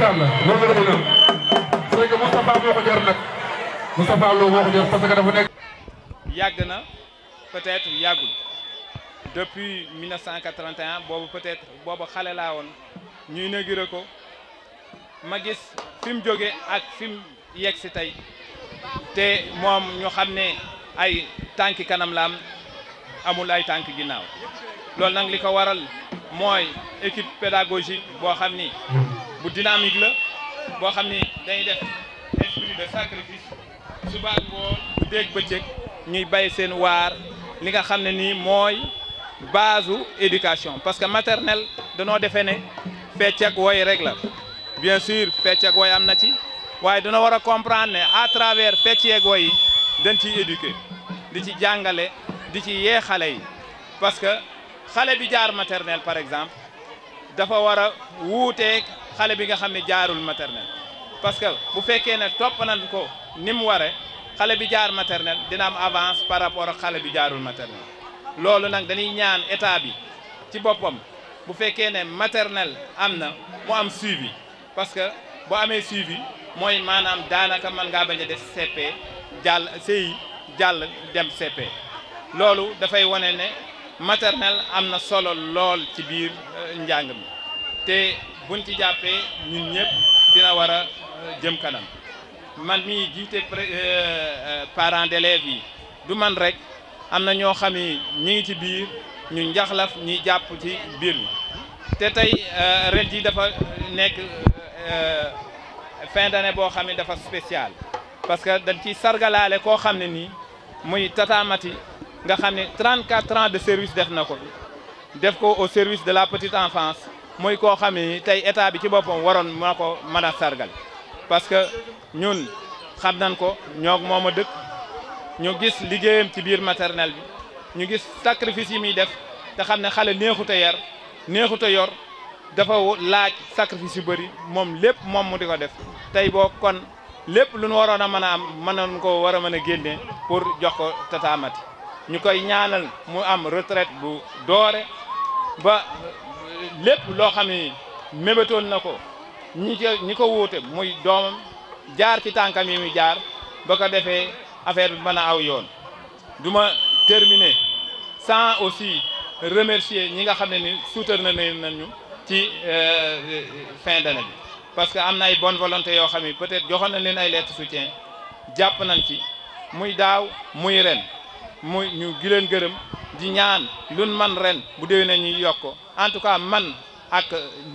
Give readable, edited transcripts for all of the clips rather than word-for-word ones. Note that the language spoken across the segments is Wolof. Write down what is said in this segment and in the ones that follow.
tubaarkalla loolu la gën a c'est que Moustapha moo ko jar nag Moustapha Lo moo ko jar parce que dafa nekk. yàgg na peut-être yàggul depuis 1981 boobu peut-être boobu xale laa woon ñuy inauguré ko ma gis fi mu jóge ak fi mu yegg si tey te moom ñu xam ne ay tànki kanam la am amul ay tànk ginnaaw loolu nag li ko waral mooy équipe pédagogique boo xam ni bu dynamique la boo xam ni dañuy def esprit de sacrifice suba ak ngoon bu dégg bëccëg ñuy bay seen waar li nga xam ne nii mooy base u éducation parce que maternelle danoo defee ne fecc ak woy rek la bien sûr fecc ak woy am na ci waaye dana war a comprendre ne à travers fecc ak woy yi dañ ciy éduquer di ci jàngale di ci yee xale yi parce que xale bi jaar maternelle par exemple dafa war a wuuteeg xale bi nga xam ne jaarul maternelle parce que bu fekkee ne topp nañ ko ni mu ware xale bi jaar maternelle dina am avance par rapport ak xale bi jaarul maternelle loolu nag dañuy ñaan état bi ci boppam bu fekkee ne maternelle am na mu am suivi parce que boo amee suivi mooy maanaam daanaka mën ngaa bañ a def CP jàll CI jàll dem CP loolu dafay wane ne maternelle am na solo lool ci biir njàng mi te buñ ci jàppee ñun ñëpp dina war a jëm kanam man mii jiite parents d'élèves yi du man rek am na ñoo xam ni ñi ngi ci biir ñu njaxlaf ñi jàpp ci biir mi te tey ren ji dafa nekk fin d'année boo xam ne dafa spécial parce que dañ ciy sargalaale koo xam ne nii muy Tata Mati nga xam ne 34 ans de service def na ko def ko au service de la petite enfance muy koo xam ne ni tey état bi ci boppam waroon moo ko mën a sargal parce que ñun xam nañ ko ñoo moom a dëkk ñu gis liggéeyam ci biir maternelle bi ñu gis sacrifice yi muy def te xam ne xale neexut a yar neexut a yor dafa laaj sacrifice yu bëri moom lépp moom mu di ko def tey boo kon lépp lu ñu waroon a mën a am mënoon ko war a mën a génne pour jox ko Tata Mati ñu koy ñaanal mu am retraite bu doore ba lépp loo xam ne mébétoon na ko ñi ko wuute muy doomam jaar ci tànkam yi muy jaar ba ko defee affaire bi mën a aw yoon du ma terminer sans aussi remercier ñi nga xam ne ni soutenir nañu ci fin d'année bi parce que am na ay bonne volonté yoo xam ne peut-être joxoon nañ leen ay lettres soutien jàpp nañ ci muy daaw muy ren muy ñu gi leen gërëm di ñaan luñ man ren bu déwénee ñuy yokk en tout cas man ak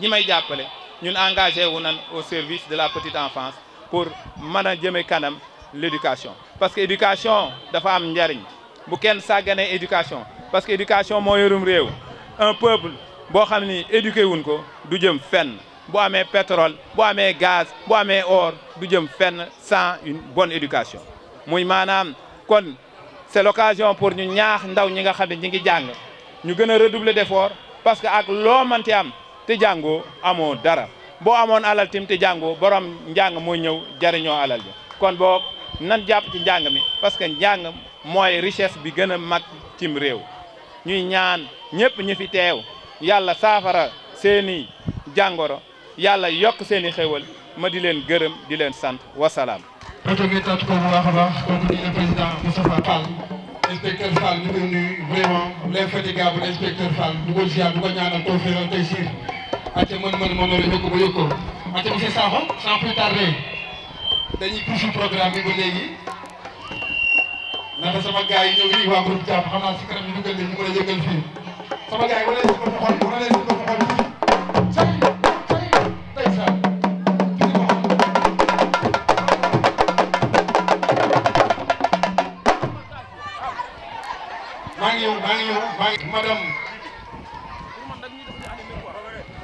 ñi may jàppale ñun engagé wu nan au service de la petite enfance pour mën a jëme kanam l'éducation parce que éducation dafa am njariñ bu kenn sàgganee éducation parce que éducation moo yorum réew un peuple boo xam ni éduqué wuñ ko du jëm fenn bu amee pétrole bu amee gaz bu amee or du jëm fenn sans une bonne éducation muy maanaam kon c'est l'occasion pour ñu ñaax ndaw ñi nga xam ne ñi ngi jàng ñu gën a redoubler d'effort parce que ak loo manti am te jàngoo amoo dara boo amoon alal tim te jàngoo borom njàng mooy ñëw jariñoo alal bi kon boo nan jàpp ci njàng mi parce que njàng mooy richesse bi gën a mag cim réew ñuy ñaan ñëpp ñi fi teew yàlla saafara seeni jàngoro yàlla yokk seeni xéwal ma di leen gërëm di leen sant wasalaam. oto gi tàtt ko bu baax a baax kooku di le président Moustapha Fall inspecteur Fall ñu ngi nuyu vraiment l'infatigable inspecteur Fall du ko ziar du ko ñaanal tawfeex tey siir ate mën moom la yokk ba yokkoo ate monsieur Sakho sans plus tarder dañuy poursuivre programme bi ba léegi naka sama gars yi ñëw yi waa groupe jàpp xam naa si kanam ñu dugal leen ñu mën a yëgal fii sama gars yi wane leen si ko xool wane leen si ko xool maa ngi ñëw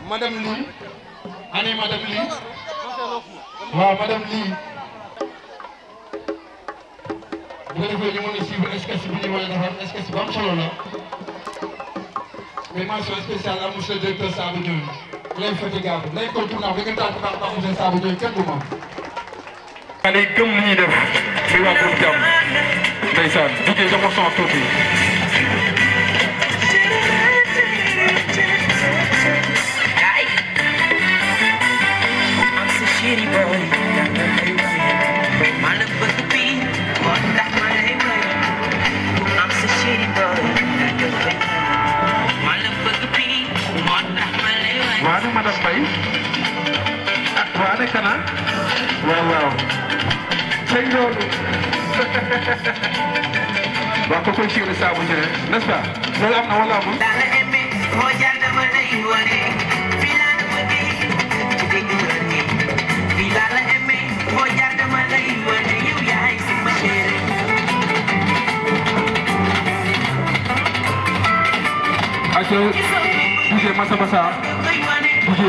madame Ly ani madame Ly waaw madame Ly bu ko defee ñu mën a suivre sketch bi ñu war a defar sketch bu am solo la mais mention spéciale à monsieur le directeur Sabou Ndoye l'infatigable l'incontournable bi nga tànn baax monsieur Sabou Ndoye kenn du moom. day gëm li ñuy def ci waa groupe jàmm ndeysaan DJ jox ma son tuuti. city boy, my love was the beat, what that my neighbor. I'm so shitty boy, my love was the beat, what that my neighbor. Waane madame Faye ah waane kana waaw waaw sëñ loolu waaw ko koy siiri saabu njëre n'est-ce pas loolu am na wala amul dala eme moo jaar dama lay wane fii laa dama dee ci dégg wërëne fii laa la eme moo jaar dama lay wane yow yaay sama chéri aco DJ Massa Massa DJ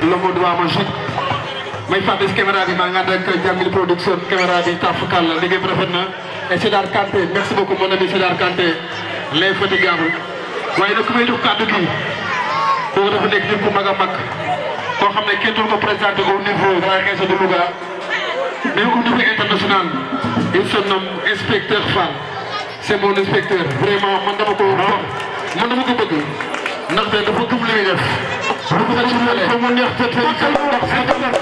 logo droit magique may fàttali caméra bi maa ngi ànd ak Jamil production caméra bi tafukal la liggéey bi rafet na et Sédar Kanté merci beaucoup mon ami Sédar Kanté l'infatigable waaye nag ku may jox kàddu gi kooku dafa nekk nit ku mag a mag koo xam ne kenn doon ko présenté au niveau de la région de Louga mais au niveau international il se nomme inspecteur Fall c'est mon inspecteur vraiment man dama ko bëgg ndaxte dafa gëm li muy def bu ko defee mu neex te tey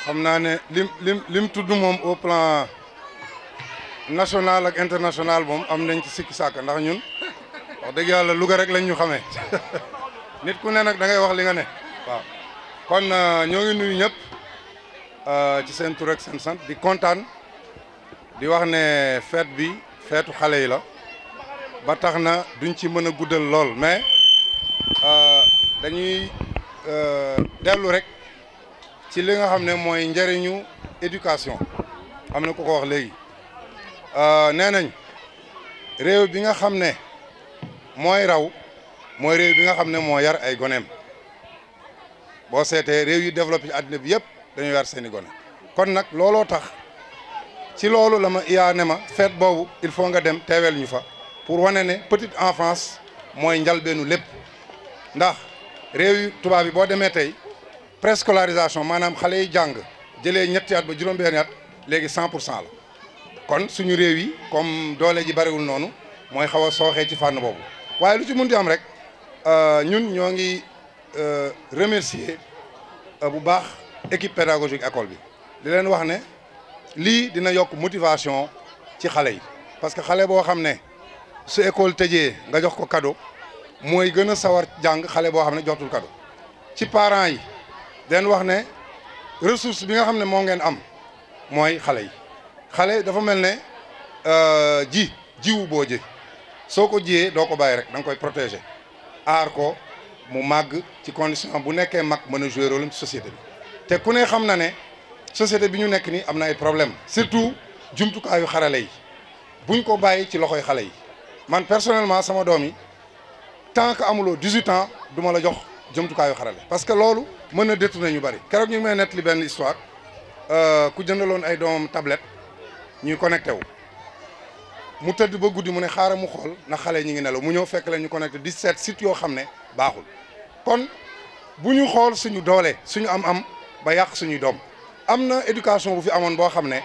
xam naa ne lim tudd moom au plan national ak international moom am nañ ci sikki sàkk ndax ñun wax dëgg yàlla Louga rek lañ ñu xamee nit ku ne nag da ngay wax li nga ne waaw kon ñoo ngi nuyu ñëpp ci seen tur ak seen sant di kontaan di wax ne fête bi feetu xale yi la ba tax na duñ ci mën a guddal lool mais dañuy dellu rek ci li nga xam ne mooy njëriñu éducation am na ku ko wax léegi nee nañ réew bi nga xam ne mooy raw mooy réew bi nga xam ne moo yar ay goneem boo seetee réew yu développé ci àddina bi yëpp dañu yar seeni gone kon nag looloo tax ci loolu la ma iyaa ne ma fête boobu il faut nga dem teewel ñu fa pour wane ne petite enfance mooy njalbeenu lépp ndax réew yu tubaab yi boo demee tey préscolarisation maanaam xale yi jàng jëlee ñetti at ba juróom-benni at léegi 100% la kon suñu réew yi comme doole ji bariwul noonu mooy xaw a sooxee ci fànn boobu waaye lu ci mun di am rek ñun ñoo ngi remercier bu baax équipe pédagogique école bi di leen wax ne lii dina yokk motivation ci xale yi parce que xale boo xam ne su école tëjee nga jox ko cadeau mooy gën a sawar jàng xale boo xam ne joxtul cadeau ci parents yi den wax ne ressource bi nga xam ne moo ngeen am mooy xale yi xale dafa mel ne jiwu boo ji soo ko jiyee doo ko bàyyi rek da nga koy protéger aar ko mu màgg ci condition bu nekkee mag mën a jouer rôle ci société bi te ku ne xam na ne société bi ñu nekk nii am na ay problème surtout jumtukaayu xarale yi buñ ko bàyyi ci loxoy xale yi man personnellement sama doom yi tant que amuloo 18 ans du ma la jox jumtukaayu xarale parce que loolu mën na détourner ñu bari keroog ñu ngi may nettali benn histoire ku jëndaloon ay doomam tablette ñuy connecté wu mu tëdd ba guddi mu ne xaaral mu xool na xale ñi ngi nelaw mu ñëw fekk leen ñu connecté 17 sites yoo xam ne baaxul kon bu ñu xool suñu doole suñu am-am ba yàq suñuy doom am na éducation bu fi amoon boo xam ne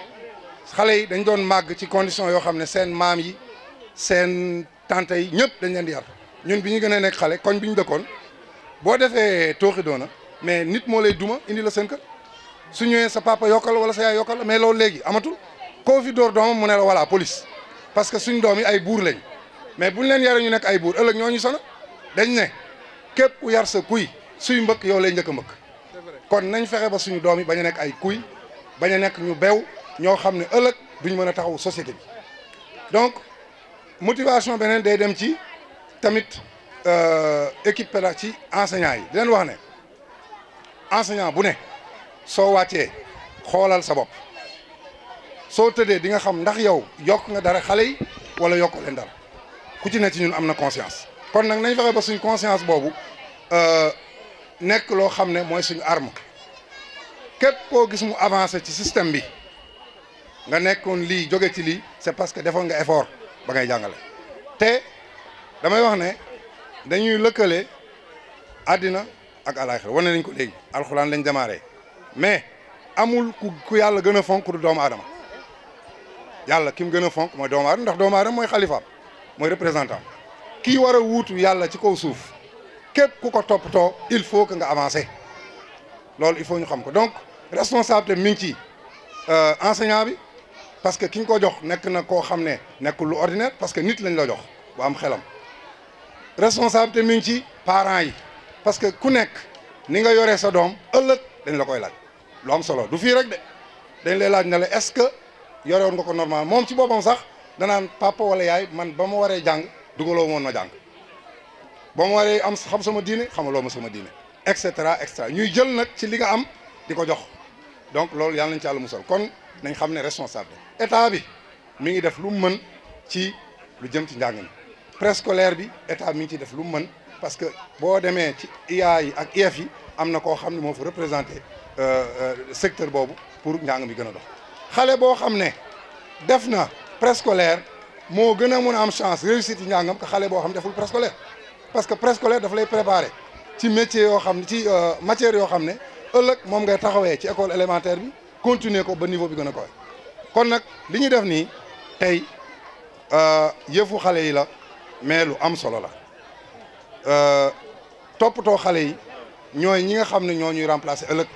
xale yi dañ doon màgg ci condition yoo xam ne seen maam yi seen tante yi ñëpp dañ leen di yar ñun bi ñu gën a nekk xale koñ bi ñu dëkkoon boo defee tooxi doona mais nit moo lay duma indi la seen kër su ñëwee sa papa yokkal wala sa yaay yokkal mais loolu léegi amatul koo fi dóor doomam mu ne la voilà police parce que suñ doom yi ay buur lañ mais buñ leen yaree ñu nekk ay buur ëllëg ñoo ñu sonal dañ ne képp ku yar sa kuy suy mbëkk yow lay njëkk a mbëkk kon nañ fexe ba suñu doom yi bañ a nekk ay kuy bañ a nekk ñu bew ñoo xam ne ëllëg duñ mën a taxaw société bi donc motivation beneen day dem ci tamit équipe pédagogique ci enseignant yi di leen wax ne enseignant bu ne soo wàccee xoolal sa bopp soo tëddee di nga xam ndax yow yokk nga dara xale yi wala yokkoo leen dara ku ci ne ci ñun am na conscience kon nag nañ fexe ba suñ conscience boobu nekk loo xam ne mooy suñu arme képp koo gis mu avancé ci système bi nga nekkoon lii jóge ci lii c'est parce que defoon nga effort ba ngay jàngale te damay wax ne dañuy lëkkale àddina ak àllaaxira wane nañ ko léegi alxuraan lañ démarré mais amul ku yàlla gën a fonk du doomu aadama yàlla ki mu gën a fonk mooy doomu aadama ndax doomu aadama mooy xalifaam mooy représentant kii war a wuutu yàlla ci kaw suuf képp ku ko toppatoo il faut que nga avancer loolu il faut ñu xam ko donc responsabilité mi ngi ci enseignant bi parce que ki ñu ko jox nekk na koo xam ne nekkul lu ordinaire parce que nit lañ la jox bu am xelam responsabilité mi ngi ci parents yi parce que ku nekk ni nga yoree sa doom ëllëg dañ la koy laaj lu am solo du fii rek de dañ lay laaj ne la est-ce que yore woon nga ko normal moom ci boppam sax danaan papa wala yaay man ba ma waree jàng dugaloo woon ma jàng ba ma waree am xam sama diine xamaloo ma sama diine et cetera ñuy jël nag ci li nga am di ko jox donc loolu yàlla nañ ci Yàlla musal kon nañ xam ne responsable état bi mi ngi def lu mu mën ci lu jëm ci njàng mi préscolaire bi état mi ngi ciy def lu mu mën parce que boo demee ci IA yi ak IEF yi am na koo xam ne moo fa représenté secteur boobu pour njàng mi gën a dox xale boo xam ne def na préscolaire moo gën a mun a am chance réussite ci njàngam que xale boo xam ne deful préscolaire parce que préscolaire daf lay préparer ci métier yoo xam ne ci matière yoo xam ne ëllëg moom ngay taxawee ci école élémentaire bi continuer ko ba niveau bi gën a koy kon nag li ñu def nii tey yëfu xale yi la mais lu am solo la toppatoo xale yi ñooy ñi nga xam ne ñoo ñuy remplacer ëllëg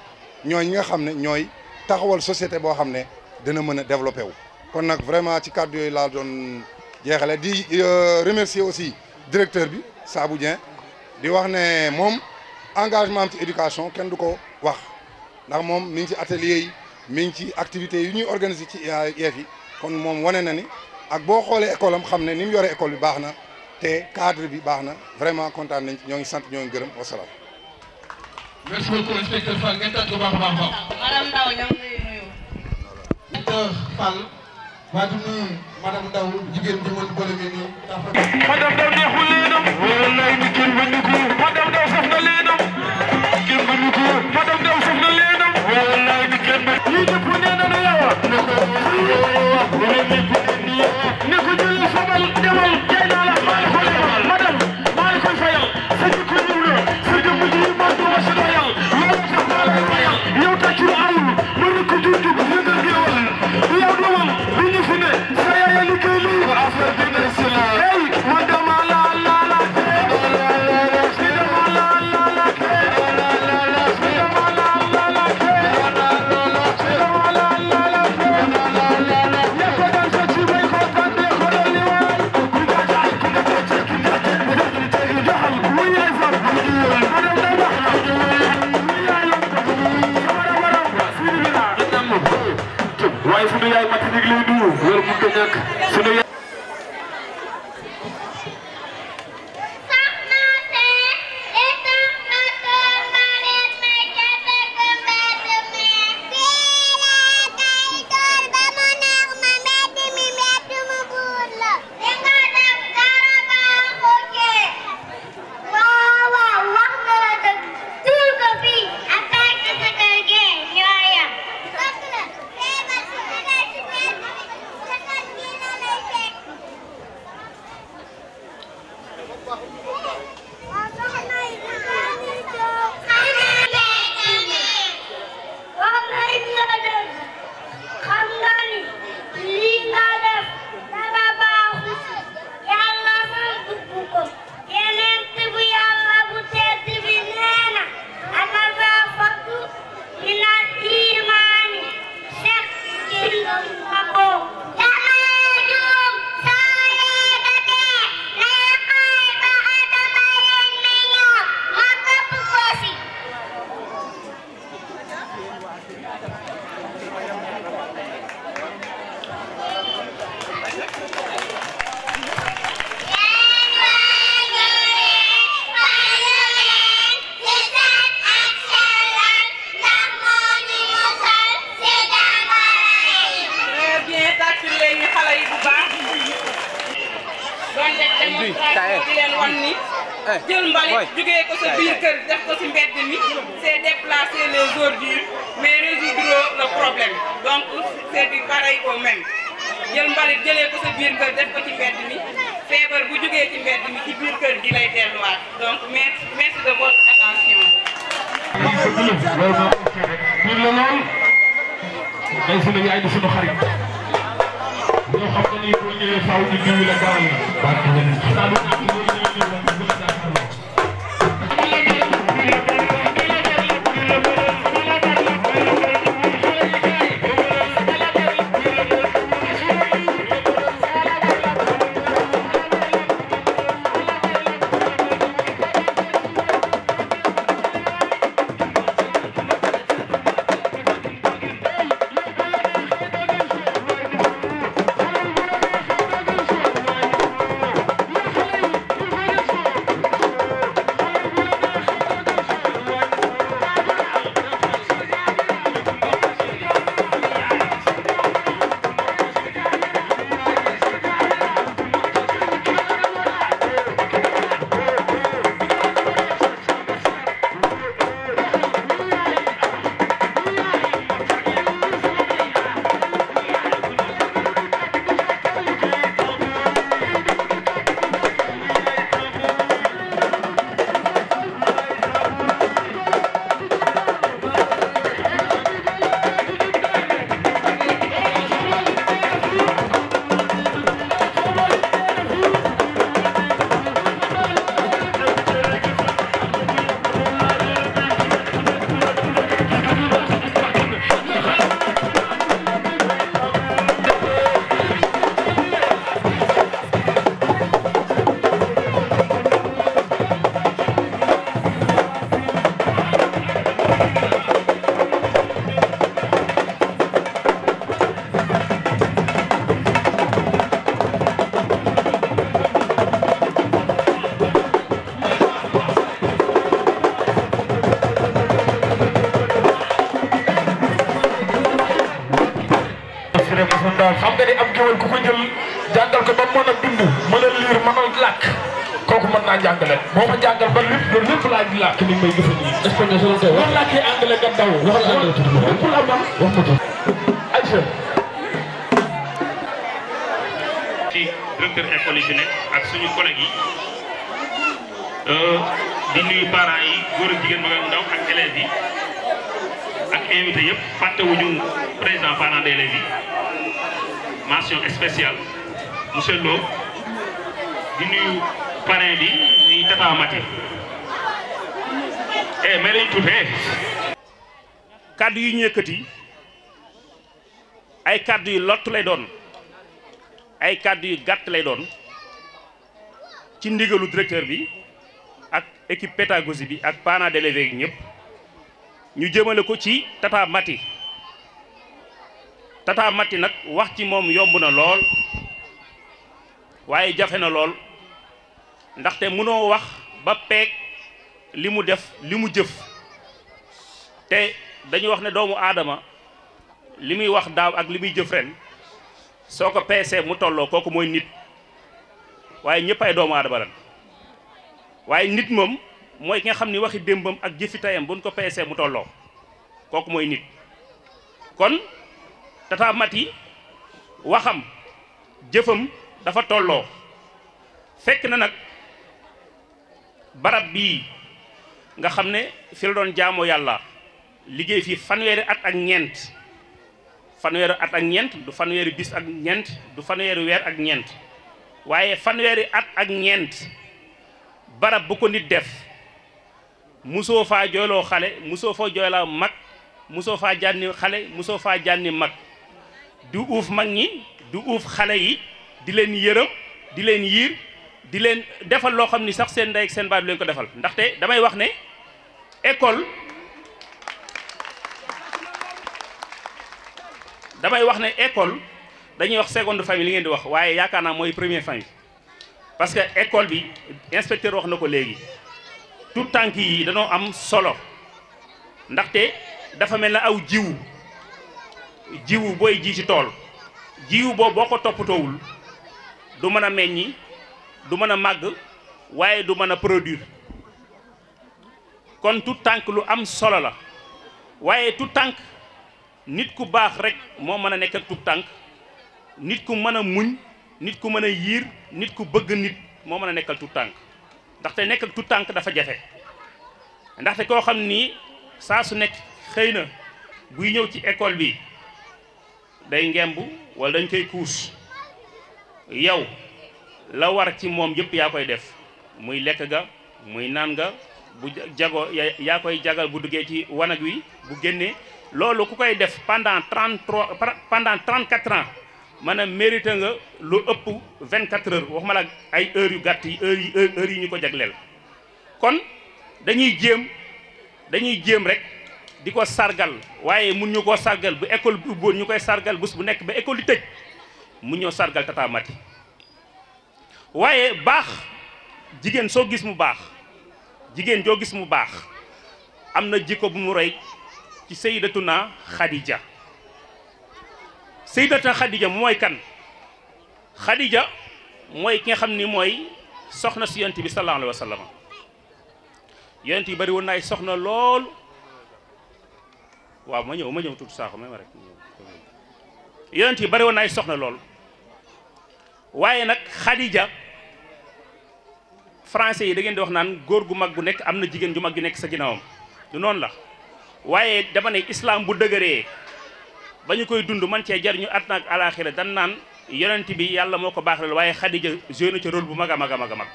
ñooy ñi nga xam ne ñooy taxawal société boo xam ne dina mën a développé wu. kon nag vraiment ci kàddu yooyu laa doon jeexale di remercier aussi directeur bi Sabou Dieng di wax ne moom engagement am ci éducation kenn du ko wax ndax moom mi ngi ci atelier yi mi ngi ci activités yu ñuy organiser ci IEF yi kon moom wane na ni ak boo xoolee école am xam ne ni mu yore école bi baax na te cadre bi baax na vraiment kontaan nañ ci ñoo ngi sant ñoo ngi gërëm wasalaam. merci beaucoup inspecteur Fall ngeen tàgg bu baax a baax a baax. madame Ndaw ñoo ngi lay nuyu. inspecteur Fall maa ngi nuyu madame Ndaw jigéen bi mën boole mi nii. madame Ndaw neexul leenam. wallaay ni kenn ba ñu ko. madame Ndaw saf na leenam. kenn ba ñu ko. madame Ndaw saf na leenam. wallaay ni kenn ba. lii ñëpp nee na la yow. ne ko jëlee fabal demal jay naa la maa la ko lebal. madame maa la koy fayal. sa jikko ñëw na. sa jëmm ji maa ko wasi doyal. loolu tax maa la koy fayal. yow tàccu awul. ma ne ko jujjug yëngal géewal. yow dawal bi ñu fi ne. sa yaay liggéey lii. affaire bi ne si la. hey man dama la la la. si dama la la la. si dama la la la. si dama la la la. yaa ko daan sa ci bay ko tànnee ko dal ni waay. ku nga jaay ku nga tëj ku nga tëj. doxal mu yaay fa. madame day wax. mu yaay yomb. sama waram. fii bi laa. waaye sunu yaay mat nit lay nuyu. loolu mu ko ñàkk sunu yaay. jël mbalit jugee ko sa biir kër def ko ci mbedd mi c'est déplacer les ordures mais résoudre le problème donc c'est du pareil au même jël mbalit jëlee ko sa biir kër def ko ci mbedd mi feebar bu jugee ci mbedd mi ci biir kër gi lay delluwaat donc merci de votre attention. loolu la lool day sunu yaay di sunu xarit ñoo xam ne nii boo ñëwee faaw ñu nuyu la gaaw la. gànnaar xam nga ni am géwél ku ko jël jàngal ko ba mën a bind mën a liir mën a làkk kooku mën naa jàngale moo ma jàngal ba lépp laa di làkk ni may gëfe nii espagnol solo tey wax làkkee anglais nga daw waxal anglais tuuti lépp la man wax ko tuuti ayca ci directeur école yi fi nekk ak suñu collègues yi di nuyu parents yi góor ak jigéen mag ak ndaw ak élèves yi ak invité yëpp fàttewuñu président parents d'élèves yi mention spéciale monsieur Lo di nuyu parrain bi ñuy Tata Mati mais lañ tuutee kaddu yi ñu yëkkati ay kaddu yu lott lay doon ay kaddu yu gàtt lay doon ci ndigalu directeur bi ak équipe pédagogique bi ak parents d'élèves yi ñëpp ñu jëmale ko ci Tata Mati Tata Mati nag wax ci moom yomb na lool waaye jafe na lool ndaxte mënoo wax ba peeg li mu def li mu jëf te dañuy wax ne doomu aadama li muy wax daaw ak li muy jëf ren soo ko peesee mu tolloo kooku mooy nit waaye ñëpp ay doomu aadama lan waaye nit moom mooy ki nga xam ni waxi démbam ak jëfi tayam buñ ko peesee mu tolloo kooku mooy nit kon Tata Mati waxam jëfam dafa tolloo fekk na nag barab bii nga xam ne fi la doon jaamoo yàlla liggéey fii fanweeri at ak ñeent fanweeri at ak ñeent du fanweeri bis ak ñeent du fanweeri weer ak ñeent waaye fanweeri at ak ñeent barab bu ko nit def musoo faa jooyloo xale musoo faa jooyloo mag musoo faa jànni xale musoo faa jànni mag du uuf mag ñi du uuf xale yi di leen yërëm di leen yiir di leen defal loo xam ni sax seen ndey ak seen baay du leen ko defal ndaxte damay wax ne école dañuy wax seconde famille li ngeen di wax waaye yaakaar naa mooy première famille parce que école bi inspecteur wax na ko léegi tout tànk yi dañoo am solo ndaxte dafa mel na aw jiwu booy ji ci tool jiwu boobu boo ko toppatoowul du mën a meññi du mën a màgg waaye du mën a produire kon tout tànk lu am solo la waaye tout tànk nit ku baax rek moo mën a nekk ak tout tànk nit ku mën a muñ nit ku mën a yiir nit ku bëgg nit moo mën a nekkal tout tànk ndaxte nekk ak tout tànk dafa jafe ndaxte koo xam ni saa su nekk xëy na buy ñëw ci école bi day ngemb wala dañ koy kuus yow la war ci moom yëpp yaa koy def muy lekk ga muy naan ga bu jago yaa koy jagal bu duggee ci wanag wi bu génnee loolu ku koy def pendant 34 ans maanaam mérité nga lu ëpp 24 heures waxuma la ay heures yu gàtt yi heures yi ñu ko jagleel kon dañuy jéem rek di ko sargal waaye mun ñu koo sargal bu école bu ubboon ñu koy sargal bés bu nekk ba école yi tëj mun ñoo sargal Tata Mati waaye baax jigéen soo gis mu baax jigéen joo gis mu baax am na jikko bu mu roy ci Sayyidatuna Khadija Sayyidatuna Khadija mooy kan Khadija mooy ki nga xam ni mooy soxna si yonent bi sallallahu alayhi wa sallam yonent yi bari woon na ay soxna lool waaw ma ñëw tuuti saako may ma rek yonent yi bari woon na ay soxna lool waaye nag Khadija français yi da ngeen di wax naan góor gu mag bu nekk am na jigéen ju mag ju nekk sa ginnaawam du noonu la waaye dama ne islam bu dëgëree ba ñu koy dund man cee jariñu àddina ak alaaxira dan naan yonent bi yàlla moo ko baaxal waaye Khadija joué na ci rôle bu mag a mag a mag a mag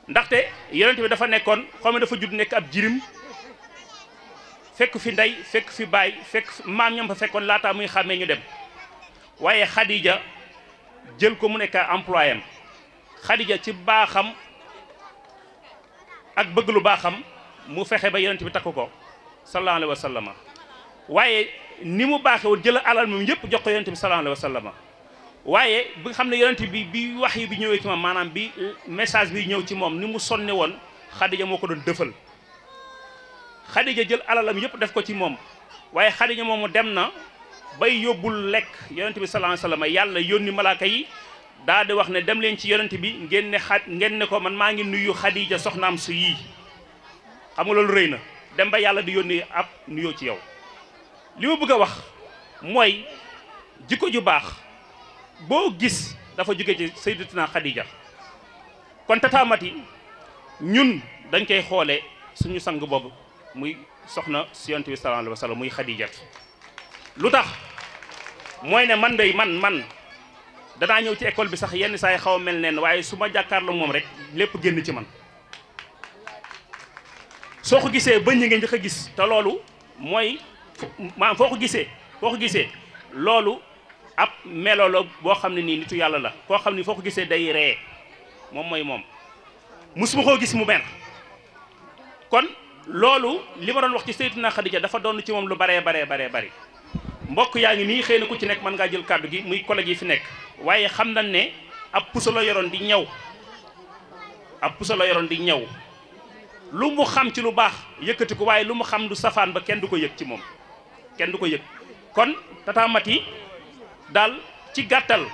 ndaxte yonent bi dafa nekkoon xam ne dafa judd nekk ab jirim fekk fi ndey fekk fi baay fekk maam ñam fa fekkoon laataa muy xàmmee ñu dem waaye Khadija jël ko mu nekk employé am Khadija ci baaxam ak bëgg lu baaxam mu fexe ba yonent bi takk ko sallallahu alayhi wa sallam waaye ni mu baaxee woon jël alal moom yëpp jox ko yonent bi sallallahu alayhi wa sallam waaye bi nga xam ne yonent bi wax yi bi ñëwee ci moom maanaam bi message bi ñëw ci moom ni mu sonne woon Khadija moo ko doon dëfal Khadija jël alalam yëpp def ko ci moom waaye Khadija moomu dem na bay yóbbul lekk yonent bi sallallahu alayhi wasallam yàlla yónni malaaka yi daa di wax ne dem leen ci yonent bi ngeen ne ko man maa ngi nuyu Xadija soxnaam su yii xam nga loolu rëy na dem ba yàlla di yónni ab nuyoo ci yow li ma bëgg a wax mooy jikko ju baax boo gis dafa jóge ci sayyidatuna Xadija kon Tata Maty ñun dañ koy xoole suñu sang boobu muy soxna si yonent bi sallallahu alayhi wasallam muy Xadija lu tax mooy ne man day man danaa ñëw ci école bi sax yenn saa yi xaw a mel neen waaye su ma jàkkaarloo moom rek lépp génn ci man soo ko gisee bëñ ñi nga njëkk a gis te loolu mooy maanaam foo ko gisee loolu ab melo la boo xam ne nii nitu yàlla la koo xam ni foo ko gisee day ree moom mooy moom musuma koo gis mu mer kon loolu li ma doon wax ci Sayyidatuna Xadija dafa doon ci moom lu baree bari mbokk yaa ngi nii xëy na ku ci nekk mën ngaa jël kàddu gi muy collègue yi fi nekk waaye xam nañ ne ab puso la yoroon di ñaw lu mu xam ci lu baax yëkkati ko waaye lu mu xam du safaan ba kenn du ko yëg ci moom kenn du ko yëg kon Tata Maty daal ci gàttal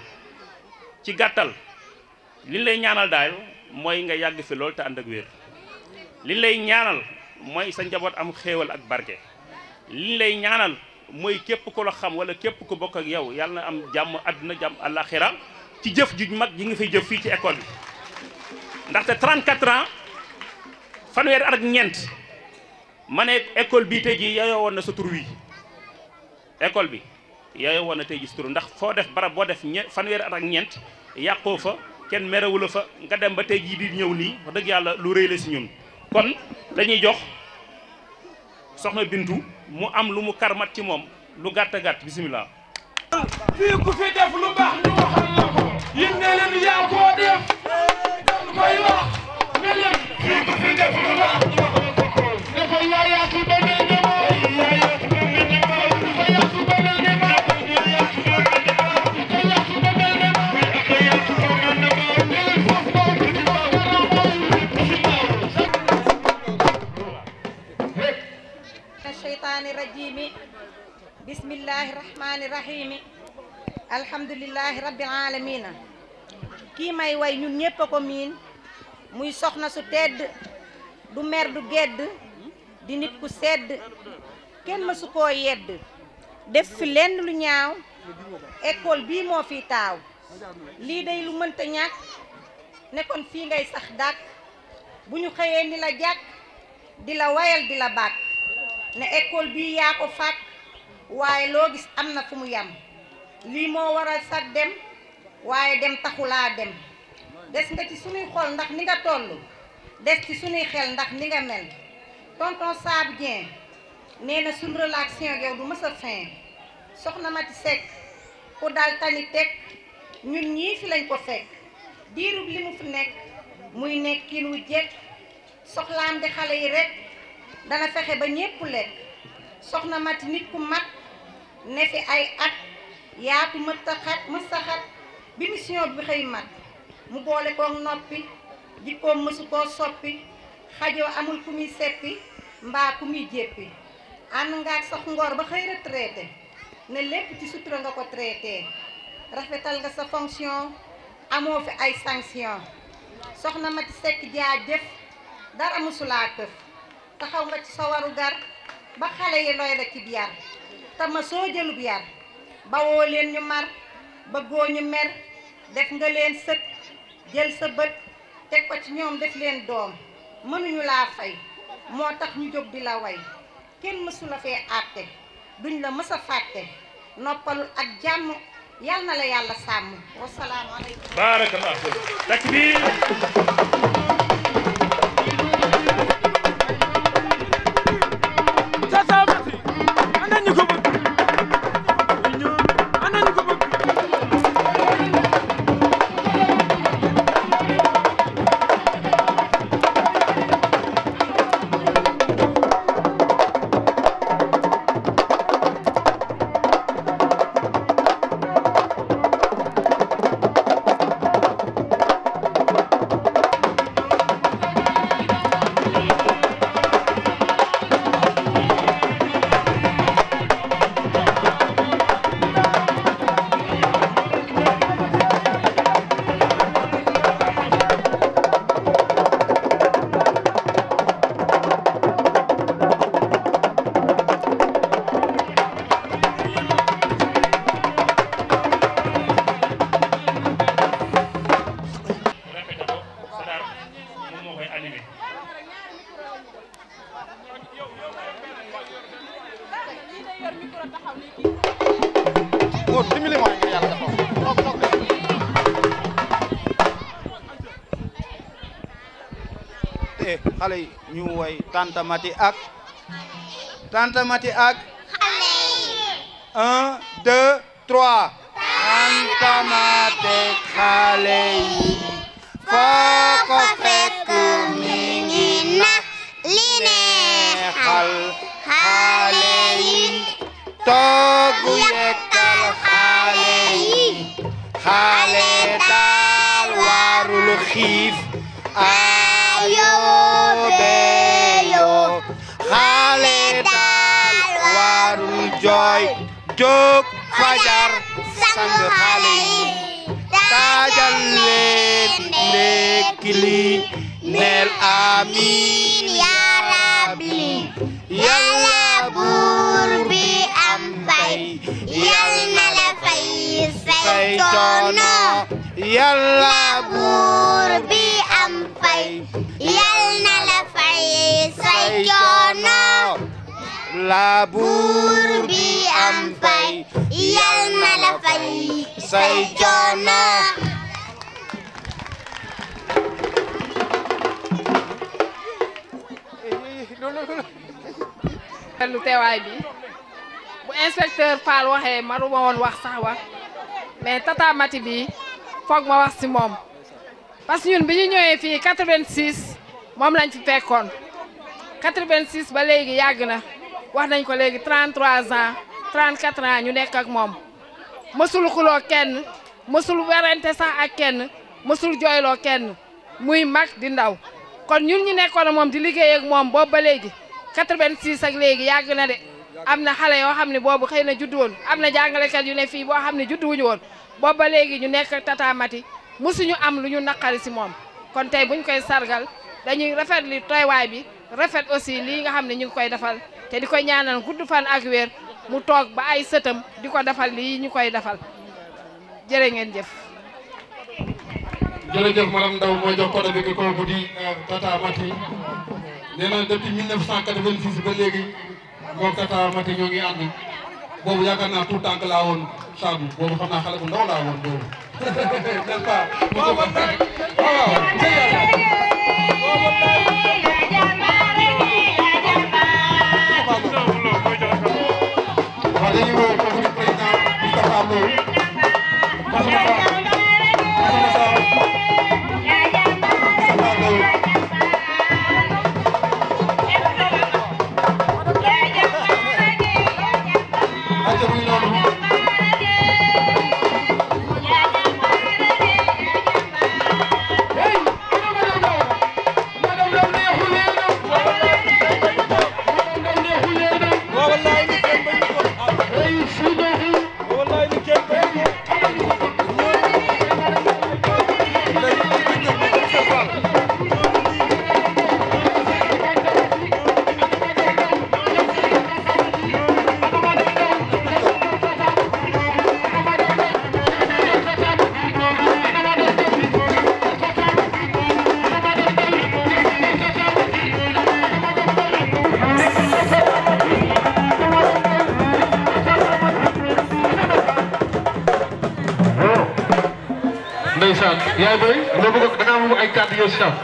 liñ lay ñaanal daal mooy nga yàgg fi lool te ànd ak wér liñ lay ñaanal mooy sa njaboot am xéewal ak barke liñ lay ñaanal mooy képp ku la xam wala képp ku bokk ak yow yàlla na am jàmm àdduna jàmm àllaaxira ci jëf ju mag ji nga fay jëf fii ci école bi ndaxte 34 ans fanweeri at ak ñeent ma ne école bii tey ji yayoo woon na sa tur wi école bi yayoo woon na tey ji sa tur ndax foo def barab boo def fanweeri at ak ñeent yàqoo fa kenn merewula fa nga dem ba tey jii di ñëw nii wax dëgg yàlla lu rëy la si ñun kon dañuy jox soxna Bintu mu am lu mu karmat ci moom lu gàtt bisimilah. fii ku fi def lu baax ñu waxal la ko yéen ne leen yaa koo def dañ koy wax ne leen fii ku fi def lu baax ñu waxal ko ko dafa yaa ci beneen dema yaa ci beneen dema dafa yaa ci beneen dema yaa ci beneen dema dafa yaa ci beneen dema dafa yaa ci beneen dema leen foofu ko ci baax الشيطان الرجيم بسم الله الرحمن الرحيم الحمد لله رب العالمين kii may way ñun ñépp a ko miin muy soxna su tedd du mer du gedd di nit ku sedd kenn mësu koo yedd def fi lenn lu ñaaw école bii moo fi taaw lii day lu mënta ñàkk nekkoon fii ngay sax dàkk bu ñu xëyee ni la jàkk di la wayal di la bàkk ne école bii yaa ko fàkk waaye loo gis am na fu mu yam lii moo waral sax dem waaye dem taxulaa dem des nga ci sunuy xol ndax ni nga toll des ci sunuy xel ndax ni nga mel tonton Saabu Dieng nee na suñ relation yow du mës a fin soxna Maty Seck ku dal tani teg ñun ñii fi lañ ko fekk diirub li mu fi nekk muy nekkin wu jekk soxlaam di xale yi rek dana fexe ba ñépp lekk soxna Maty nit ku mat ne fi ay at yaatu mëstaxat bi mission bi xëy mat mu boole koog noppi jikkoom mësu koo soppi xajoo amul ku muy seppi mbaa ku muy jéppi ànd nga ak sax ngor ba xëy retraité ne lépp ci sutura nga ko traité rafetal nga sa fonction amoo fi ay sanction soxna Maty Seck jaajëf dara mësulaa këf taxaw nga ci sa waru gar ba xale yi looy la ci yar te ma soo jëlub yar bawoo leen ñu mar bëggoo ñu mer def nga leen sët jël sa bët teg ko ci ñoom def leen doom mënuñu laa fay moo tax ñu jóg di la way kenn mësu la fee àtte duñ la mës a fàtte noppalul ak jàmm yal na la yàlla sàmm wasalaamu aleykum barakallah takbir moo dimbali mooy nga yàlla toog xale yi ñu woy Tanta Mati ak xale yi 1 2 3 Tanta Mati xale yi foo ko fekk mi ngi nax li neexal xale yi toogu yekkal xale yi xale daal warul xiif ayo beyo xale daal warul jooy jóg fajar sang xale yi taajal leen ndekki li neel amiin yaa rabbi yàlla buur bi am fay yal na la fay say coono yàlla buur bi am fay yal na la fay say coono la buur bi am fay yal na la fay say coono lu teewaay bi bu inspecteur Fall waxee ma duma woon wax sax wax mais Tata Mati bi foog ma wax si moom parce que ñun bi ñu ñëwee fii 86 moom lañ fi fekkoon 86 ba léegi yàgg na wax nañ ko léegi 33 ans 34 ans ñu nekk ak moom mësul xuloo kenn mësul werante sax ak kenn mësul jooyloo kenn muy mag di ndaw kon ñun ñu nekkoon ak moom di liggéey ak moom boobu ba léegi 86 ak léegi yàgg na de am na xale yoo xam ne boobu xëy na juddu woon am na jàngalekat yu ne fii boo xam ne juddu wuñu woon boobu ba léegi ñu nekk Tata Mati musuñu am lu ñu naqari si moom kon tey buñ koy sargal dañuy rafet li tooywaay bi rafet aussi lii nga xam ne ñu ngi koy defal te di koy ñaanal gudd fan ak wér mu toog ba ay sëtam di ko defal lii ñu koy defal jërë ngeen jëf. jërëjëf madame Ndaw moo jox code bi kooku di Tata Mati nee na depuis 1986 ba léegi moom Tata Mati ñoo ngi ànd boobu yaakaar naa tout tànk laa woon Sadou boobu xam naa xale bu ndaw laa woon boobu n'est-ce pas waaw waaw dañuy woo kooku di président Moustapha Lo yaay boy lo bëgg da nga am ay carte yo chef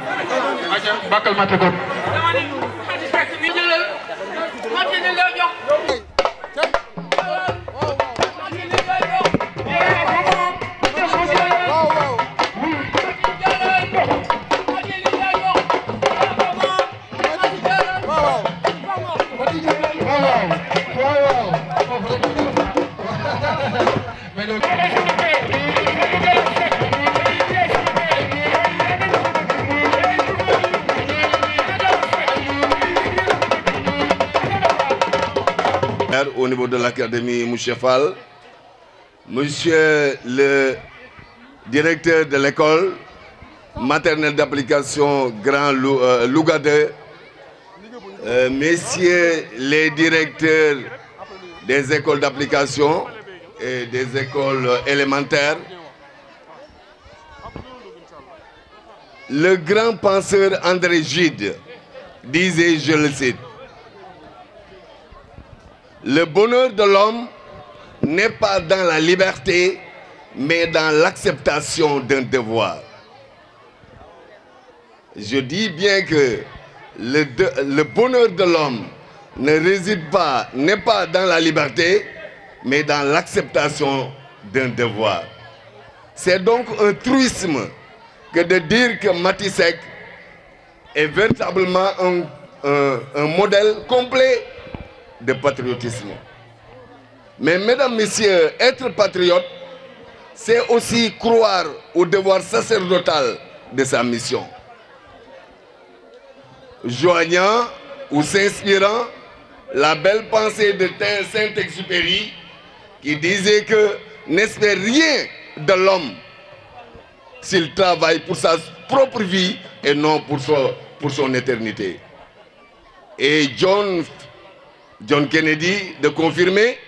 aja bakal maté ko au niveau de l'académie Monsieur Fall, monsieur le directeur de l'école maternelle d'application Grand Louga 2, messieurs les directeurs des écoles d'application et des écoles élémentaires, le grand penseur André Gide disait, je le cite, le bonheur de l'homme n'est pas dans la liberté, mais dans l'acceptation d'un devoir. Je dis bien que le bonheur de l'homme n'est pas dans la liberté, mais dans l'acceptation d'un devoir. C'est donc un truisme que de dire que Maty Seck est véritablement un modèle complet de patriotisme. Mais mesdames, messieurs, être patriote, c'est aussi croire au devoir sacerdotal de sa mission. Joignant ou s'inspirant la belle pensée de Saint-Exupéry qui disait que n'espère rien de l'homme s'il travaille pour sa propre vie et non pour son éternité. Et John Kennedy de confirmer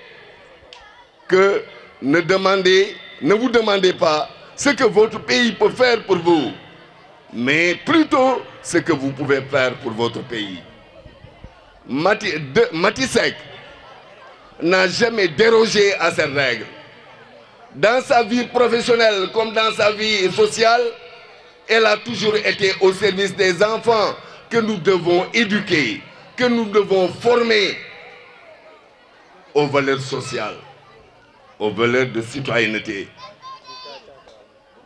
que ne vous demandez pas ce que votre pays peut faire pour vous, mais plutôt ce que vous pouvez faire pour votre pays. Maty Seck n'a jamais dérogé à cette règle. Dans sa vie professionnelle comme dans sa vie sociale, elle a toujours été au service des enfants que nous devons éduquer, que nous devons former aux valeurs sociales, aux valeurs de citoyenneté.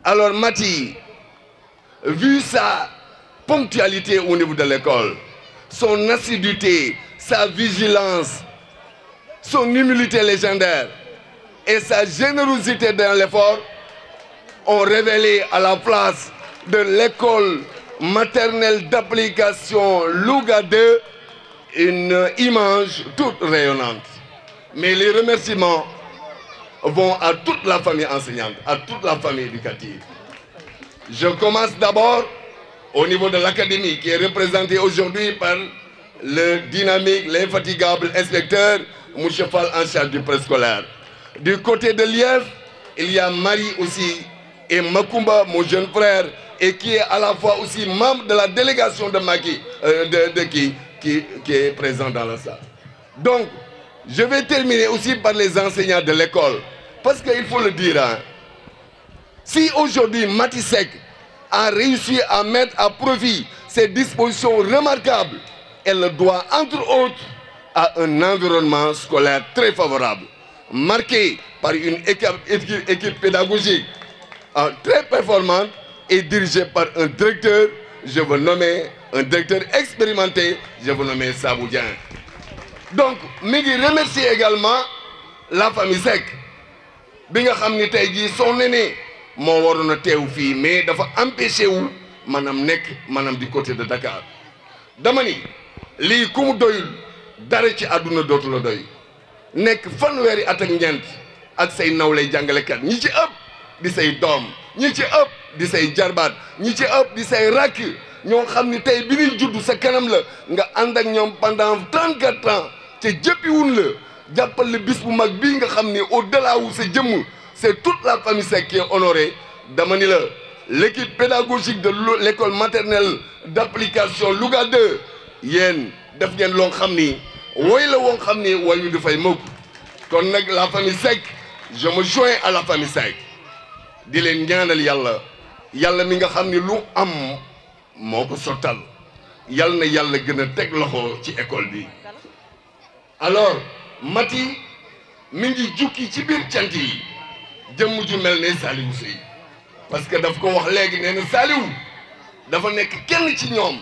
Alors Maty, vu sa ponctualité au niveau de l'école, son assiduité, sa vigilance, son humilité légendaire et sa générosité dans l'effort ont révélé à la place de l'école maternelle d'application Louga 2 une image toute rayonnante. Mais les remerciements vont à toute la famille enseignante, à toute la famille éducative. Je commence d'abord au niveau de l'académie qui est représentée aujourd'hui par le dynamique, l'infatigable inspecteur Mouche Fall en charge du préscolaire. Du côté de l'IEF, il y a Marie aussi et Makumba, mon jeune frère, et qui est à la fois aussi membre de la délégation de Maki, qui est présent dans la salle. Donc, je vais terminer aussi par les enseignants de l'école. Parce qu'il faut le dire, hein, si aujourd'hui Maty Seck a réussi à mettre à profit ces dispositions remarquables, elle le doit entre autres à un environnement scolaire très favorable, marqué par une équipe pédagogique très performante et dirigée par un directeur, je veux nommer un directeur expérimenté, je veux nommer Sabou Dieng. Donc, je remercie également la famille Seck. Bi nga xam ni tey jii son aîné moo waroon a teew fii mais dafa empêché wu maanaam du côté de Dakar dama ni lii ku mu doyul dara ci àdduna dootu la doy nekk fanweeri at ak ñeent ak say nawlay jàngalekat ñi ci ëpp di say doom ñi ci ëpp di say jarbaat ñi ci ëpp di say rakk ñoo xam ni tey bi ñuy judd sa kanam la nga ànd ak ñoom pendant 34 ans te jëppiwun la jàppal le bis bu mag bii nga xam ni au-delà wu sa jëmm c'est toute la famille Seck qui est honorée dama ni la l'équipe pédagogique de l'école maternelle d'application Louga 2 yéen def ngeen loo xam ni woy la woo xam ni woy wi dafay mokk kon nag la famille Seck je me joins à la famille Seck di leen ñaanal yàlla mi nga xam ni lu am moo ko sottal yàlla na yàlla gën a teg loxo ci école bi alors Maty mi ngi jukki ci biir cant yi jëmm ju mel ne Saliou Sey parce que daf ko wax léegi nee na Saliou dafa nekk kenn ci ñoom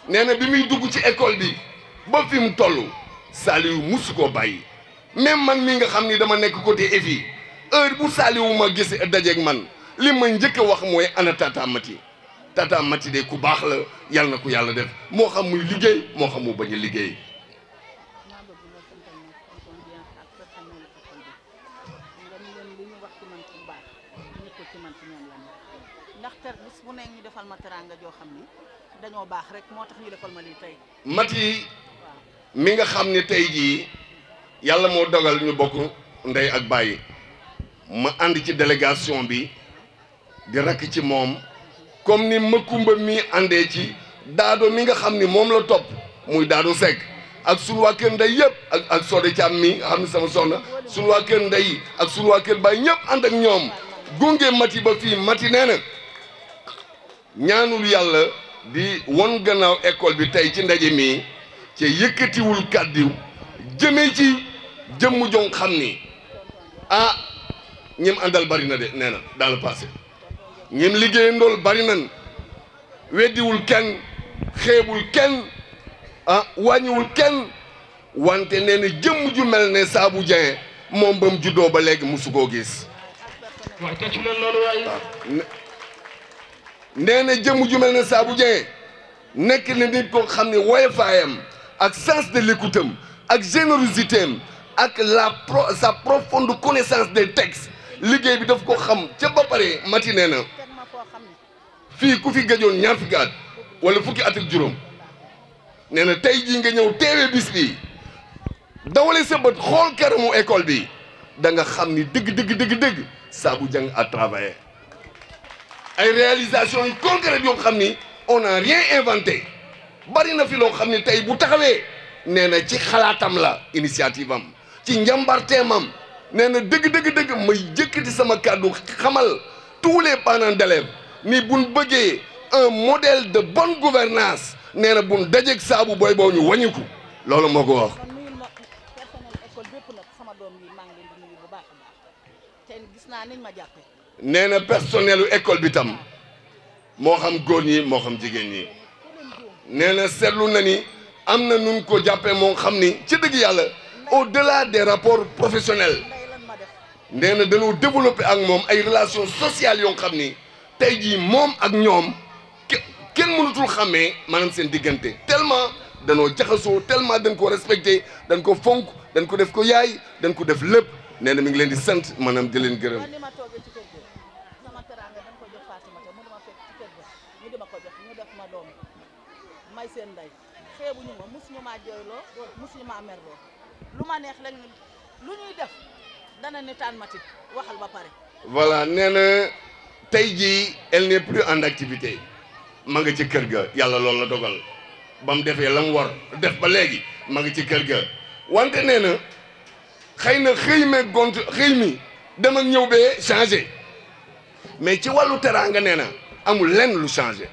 nee na bi muy dugg ci école bi ba fi mu toll Saliou musu koo bàyyi même man mi nga xam ni dama nekk côté EFI heure bu Saliou ma gis dajeeg man li ma njëkk a wax mooy ana Tata Maty de ku baax la yàlla na ko yàlla def moo xam muy liggéey moo xam mu bañ a liggéey. Maty mi nga xam ne tey jii yàlla moo dogal ñu bokk ndey ak bàyyi ma ànd ci délégation bi di rakk ci moom comme ni Makumba mi àndee ci Daado mi nga xam ni moom la topp muy Daado Seck ak sunu waa kër ndey yëpp ak Sode Thiam mi nga xam ne sama soxna sunu waa kër ndey ak sunu waa kër baay ñëpp ànd ak ñoom gunge Mati ba fii Mati nee na ñaanul yàlla di won gannaaw école bi tey ci ndaje mi ci yëkkatiwul kàddu jëmee ci jëmm jong xam ni ah ñim àndal bari na de nee na dans le passé ñim liggéey ndool bari nan weddiwul kenn xeebul kenn ah wàññiwul kenn wante nee na jëmm ju mel ne Saabu Dieng moom ba mu juddoo ba léegi musu koo gis nee na jëmm ju mel ne Saabu Dieng nekk na nit ko xam ne woyofaayam ak sens de l'écoutam ak générosité am ak sa profonde connaissance des textes liggéey bi daf ko xam ca ba pare Mati nee na fii ku fi gëjoon ñaar fukki at wala fukki at ak juróom nee na tey jii nga ñëw teewe bis bi dawale sa bët xool kanamu école bi da nga xam ni dëgg Saabu Dieng a travaillé ay réalisations yu concrètes yoo xam ni on n'a rien inventé bari na fi loo xam ni tey bu taxawee nee na ci xalaatam la initiative am ci njàmbarteem am nee na dëgg may jëkkati sama kàddu xamal tous les parents d'élèves ni buñ bëggee un modèle de bonne gouvernance nee na buñ dajeeg Saabu booy boo ñu wàññiku loolu moo ko wax. nee na personnelu école bi tam moo xam góor ñi moo xam jigéen ñi nee na seetlu na ni am na nun ko jàppee moo xam ni ci dëgg yàlla au-delà des rapports professionnels nee na dañoo développé ak moom ay relations sociales yoo xam ni tey jii moom ak ñoom kenn mënutul xàmmee maanaam seen diggante tellement danoo jaxasoo tellement dañ ko respecté dañ ko fonk dañ ko def ko yaay dañ ko def lépp nee na mi ngi leen di sant maanaam di leen gërëm. may seen ndey xeebuñu ma musuñu maa jooyloo musuñu maa merloo lu ma neex lañ lu ñuy def dana ni taan Mati waxal ba pare. voilà nee na tey jii elle n'est plus en activité ma nga ci kër ga yàlla loolu la dogal ba mu defee la mu war def ba léegi ma nga ci kër ga wante nee na xëy na xëy me gont xëy mi dem ak ñëw bee changé mais ci wàllu teraanga nee na amul lenn lu changé.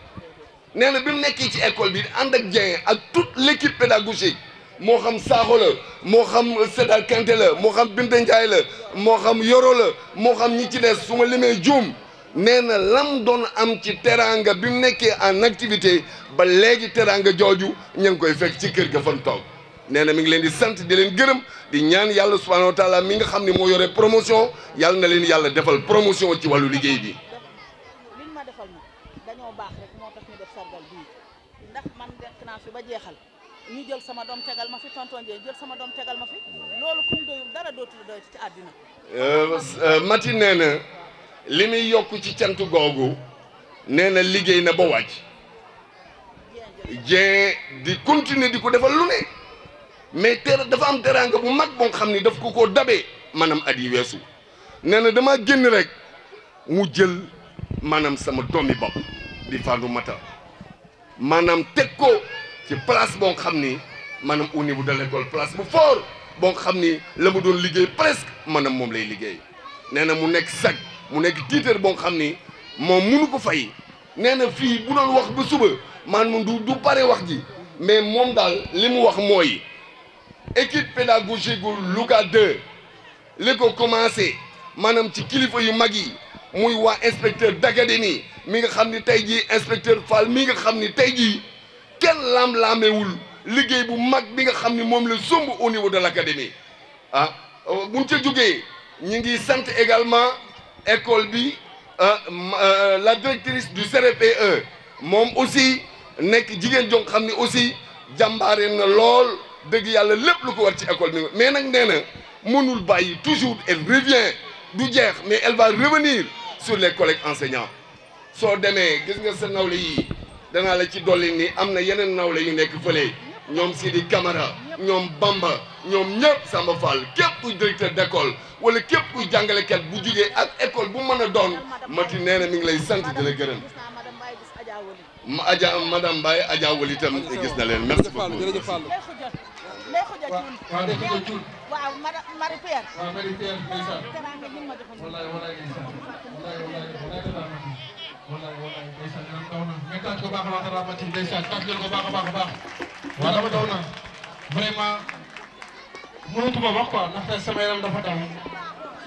nee na bi mu nekkee ci école bi ànd ak Dieng ak toute l'équipe pédagogique moo xam Sakho la moo xam Sédar Kanté la moo xam Binta Ndiaye la moo xam Yoro la moo xam ñi ci des su ma limee juum nee na lam doon am ci teraanga bi mu nekkee en activité ba léegi teraanga jooju ña ngi koy fekk ci kër ga fan toog nee na mi ngi leen di sant di leen gërëm di ñaan yàlla subhanahu wa taala mi nga xam ne moo yore promotion yàlla na leen yàlla defal promotion ci wàllu liggéey bi. ba jeexal ñu jël sama doom tegal ma fi tonton Dieng jël sama doom tegal ma fi loolu kum doyul dara dootul doy ci àddina. Mati nee na li muy yokk ci cant googu nee na liggéey na ba wàcc Dieng di continuer di ko defal lu ne mais dafa am teraanga bu mag boo xam ni daf ko koo dabee maanaam at yi weesu nee na damaa génn rek mu jël maanaam sama doomi bopp di Fadou Mata maanaam teg ko ci place boo xam ni maanaam au niveau de l'école place bu fort boo xam ni la mu doon liggéey presque maanaam moom lay liggéey nee na mu nekk sag mu nekk titre boo xam ni moom munu ko fay nee na fii bu doon wax ba suba maanaam du pare wax ji mais moom daal li mu wax mooy équipe pédagogique gu Louga 2 li ko commencé maanaam ci kilifa yu mag yi muy waa inspecteur d'académie mi nga xam ni tey jii inspecteur Fall mi nga xam ni tey jii kenn laam-laamewul liggéey bu mag bi nga xam ni moom la somb au niveau de l'académie ah buñ ca jógee ñu ngi sant également école bi la directrice du CRPE moom aussi nekk jigéen jong xam ni aussi jàmbaare na lool dëgg yàlla lépp lu ko war ci école bi mais nag nee na mënul bàyyi toujours elle revient du jeex mais elle va revenir sur les collègues enseignants soo demee gis nga sa nawle yi danaa la ci dolli ni am na yeneen nawle yu nekk fële ñoom Sidi Camara ñoom Bamba ñoom ñëpp Samba Fall képp kuy directeur d'école wala képp kuy jàngalekat bu jugee ak école bu mën a doon Mati nee na mi ngi lay sant di la gërëm madame Mbaye Adja Wali itam gis na leen merci beaucoup. Khoudia Thioune. waaw def ko Thioune. waaw Marie Pierre. waaw Marie Pierre ndeysaan. teraanga ñu ma joxoon. wallaay ndeysaan. wallaay ndeysaan yaram daw na. nga tàcc ko baax a baax Ramati ndeysaan tàcc leen ko baax a baax. waaw dama daw na vraiment mënatuma wax quoi ndaxte sama yaram dafa daw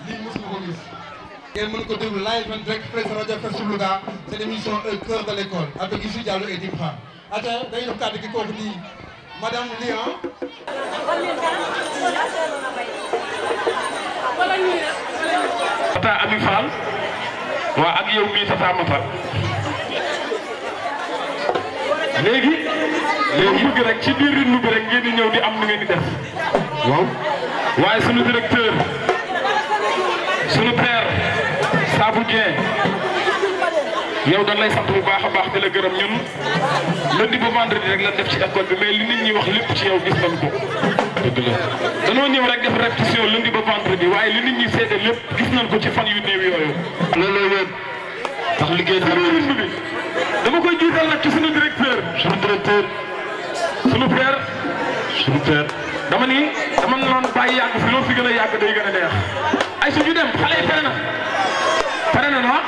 lii mosuma ko gis. ngeen mën ko déglu live en direct fële sa rajo Fessoul Louga seen émission au cœur de l'école avec Youssou Diallo et Dibra. ata dañuy jox kàddu gi kooku di madame Lian. Tata Ami Fall waa ak yow mii Tata Mata léegi bëgg rek ci biir rythme bi rek ngeen di ñëw di am nu ngeen di def waaw waaye sunu directeur sunu père Sabou Dieng yow dañ lay sant bu baax a baax di la gërëm ñun lundi ba vendredi rek lan def ci école bi mais li nit ñi wax lépp ci yow gis nañ ko dëgg la danoo ñëw rek def répétition lundi ba vendredi waaye li nit ñi seede lépp gis nañ ko ci fan yu néew yooyu looloo wér ndax liggéey rythme bi dama koy jiital nag ci sunu directeur sunu père dama ni dama noon bàyyi yàgg fi loo fi gën a yàgg day gën a neex ay suñu dem xale yi pare na non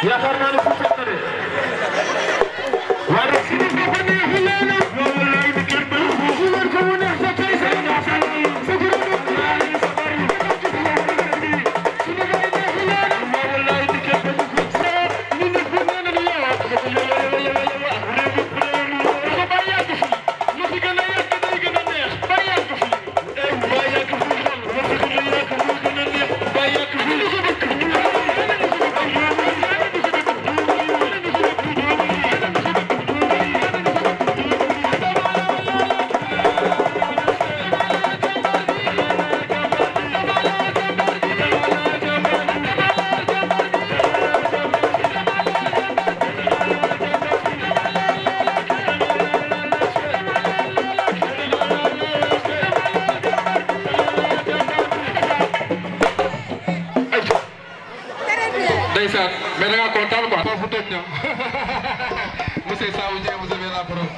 yaakaar naa ne fu fekk de waaye si ni ko neexee leen loolu lay di kenn ba fu leen ko mu neex sa tey sa neex sa juróom sa bari su ni lay neexee leen loolu lay di kenn ba ni nit bu nee na ni yow ko ba yàgg fi lu fi gën a yàgg day gën a neex ba yàgg fi ba yàgg fi xol lu fi gën a yàgg mu gën a neex ba yàgg fi ndeysaan mais da ngaa kontaan quoi foofu toj na monsieur Sabou Dieng vous avez la parole.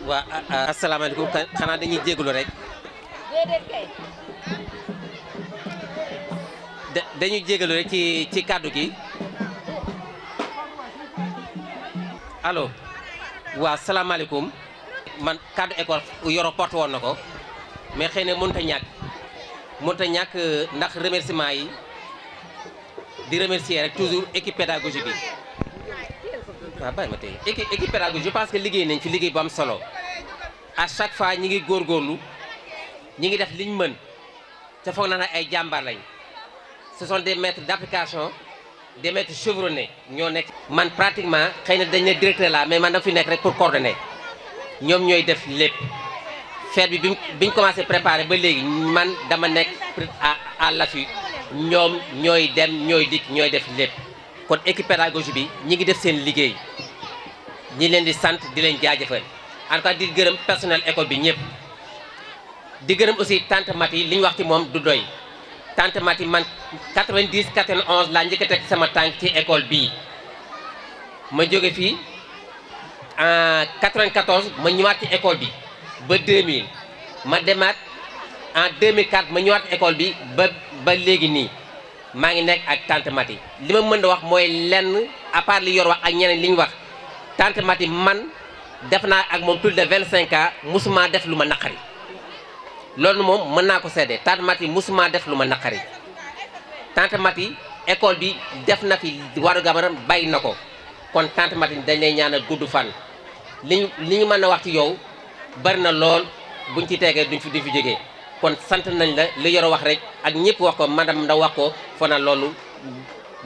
waa asalaamaaleykum xanaa dañuy jégalu rek dañuy jégalu rek ci kàddu gi allo waaw salaamaaleykum man kàddu école Yoro porte woon na ko mais xëy na mënut a ñàkk ndax remerciement yi di remercier rek toujours équipe pédagogique bi waaw bàyyi ma tey équipe pédagogique je pense que liggéey nañ fi liggéey bu am solo à chaque fois ñi ngi góorgóorlu ñi ngi def liñ mën te foog naa ne ay jàmbaar lañ ce sont des maîtres d'application des maîtres chevronnés ñoo nekk. man pratiquement xëy na dañ ne directeur la mais man dama fi nekk rek pour coordonner ñoom ñooy def lépp fête bi biñ commencé préparer ba léegi man dama nekk à l'affût ñoom ñooy dem ñooy dikk ñooy def lépp kon équipe pédagogique bi ñi ngi def seen liggéey ñi leen di sant di leen jaajëfal en tout cas di gërëm personnel école bi ñëpp di gërëm aussi tante Mati li ñu wax ci moom du doy tante Mati man 90 91 laa njëkk a teg sama tànk ci école bii ma jóge fii en 94 ma ñëwaat ci école bi ba 2000 ma demaat en 2004 ma ñëwaat ci école bi ba léegi nii maa ngi nekk ak tante Mati li ma mën a wax mooy lenn à part li yor wax ak ñeneen li ñu wax tante Mati man def naa ak moom plus de 25 ans musuma def lu ma naqari loolu moom mën naa ko seede tante Mati musuma def lu ma naqari tante Mati école bi def na fi waru gabaram bàyyi na ko kon tante Mati dañ lay ñaanal gudd fan li ñu mën a wax ci yow bari na lool buñ ci tegee duñ fi jógee kon sant nañ la li Yoro wax rek ak ñëpp wax ko madame Ndaw wax ko foo na loolu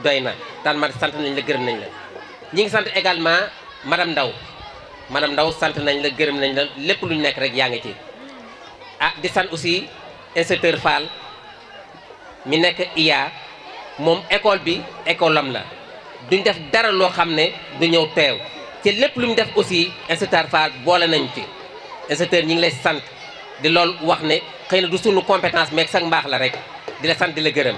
doy na tante Mati sant nañ la gërëm nañ la ñi ngi sant également madame Ndaw sant nañ la gërëm nañ la lépp lu ñu nekk rek yaa ngi ci ah di sant aussi inspecteur Fall mi nekk IA moom école bi école am la duñ def dara loo xam ne du ñëw teew ci lépp lu mu def aussi inspecteur Fall boole nañ ci inspecteur ñi ngi lay sant di loolu wax ne xëy na du sunu compétence mais sax mbaax la rek di la sant di la gërëm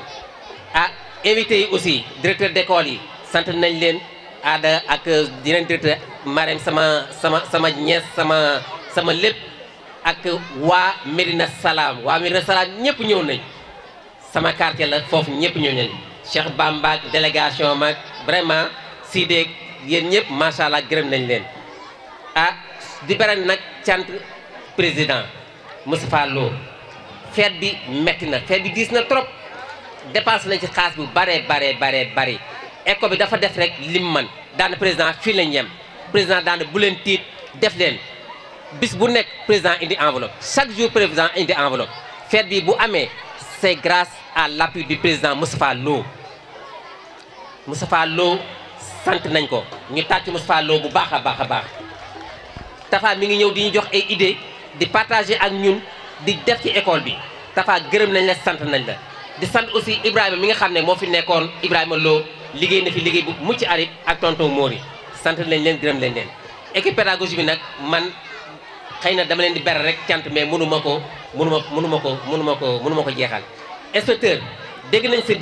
ah invité yi aussi directeur d'école yi sant nañ leen aada ak yeneen directeur Marème sama ñees sama lépp ak waa Médina Salaam ñëpp ñëw nañ sama quartier la foofu ñëpp ñëw nañ Cheikh Bamba ak délégation mag vraiment Sidé yéen ñëpp macha allah gërëm nañ leen ah di beral nag cant président Moustapha Lo fête bi metti na fête bi diis na trop dépassé nañ ci xaas bu bare école bi dafa def rek lim man daana président fii lañ yem président daana bu leen tiit def leen bis bu nekk président indi enveloppe chaque jour président indi enveloppe fête bi bu amee c'est grâce à l'appui du président Moustapha Lo sant nañ ko ñu tàcc Moustapha Lo bu baax a baax Tafa mi ngi ñëw di ñu jox ay idée di partager ak ñun di def ci école bi Tafa gërëm nañ la sant nañ la di sant aussi Ibrahima mi nga xam ne moo fi nekkoon Ibrahima Lo liggéey na fi liggéey bu mucc ayib ak tonton Mori sant nañ leen gërëm nañ leen équipe pédagogique bi nag man xëy na dama leen di beral rek cant mais mënu ma ko jeexal inspecteur dégg nañ sa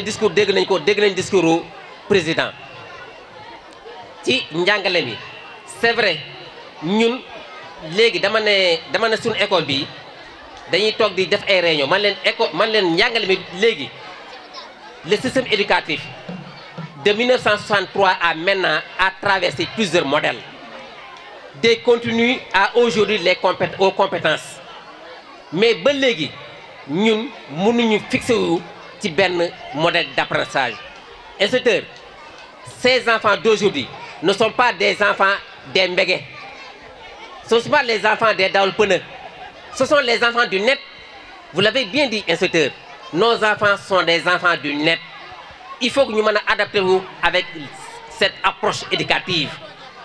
discours dégg nañ discours président ci njàngale mi c'est vrai ñun léegi dama ne suñu école bi dañuy toog di def ay réunion man leen njàngale mi léegi le système éducatif de 1963 à maintenant a traversé plusieurs modèles des contenus à aujourd'hui aux compétences mais ba léegi ñun mënuñu fixé wu ci benn modèle d'apprentissage. Inspecteur, ces enfants d'aujourd'hui ne sont pas des enfants des mbégués, ce ne sont pas les enfants des daolpreneurs, ce sont les enfants du net. Vous l'avez bien dit, inspecteur, nos enfants sont des enfants du net. Il faut que nous nous adaptions avec cette approche éducative.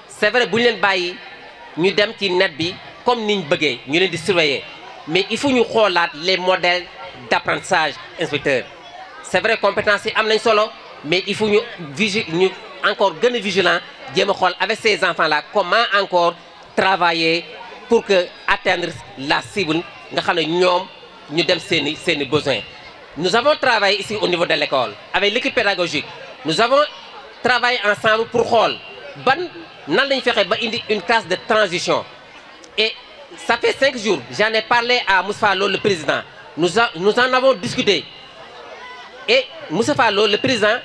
C'est vrai, si nous bayi, nous dem ci net bi comme nous voulons, nous les surveiller. Mais il faut nous regarder les modèles d'apprentissage, inspecteur. C'est vrai, compétences sont solo, mais il faut nous encore plus vigilants avec ces enfants-là, comment encore travailler pour que atteindre la cible, nous dem ses besoins. Nous avons travaillé ici au niveau de l'école avec l'équipe pédagogique. Nous avons travaillé ensemble pour voir une classe de transition. Et ça fait 5 jours, j'en ai parlé à Moussa Fallo, le président. Nous en avons discuté. Et Moussa Fallo, le président,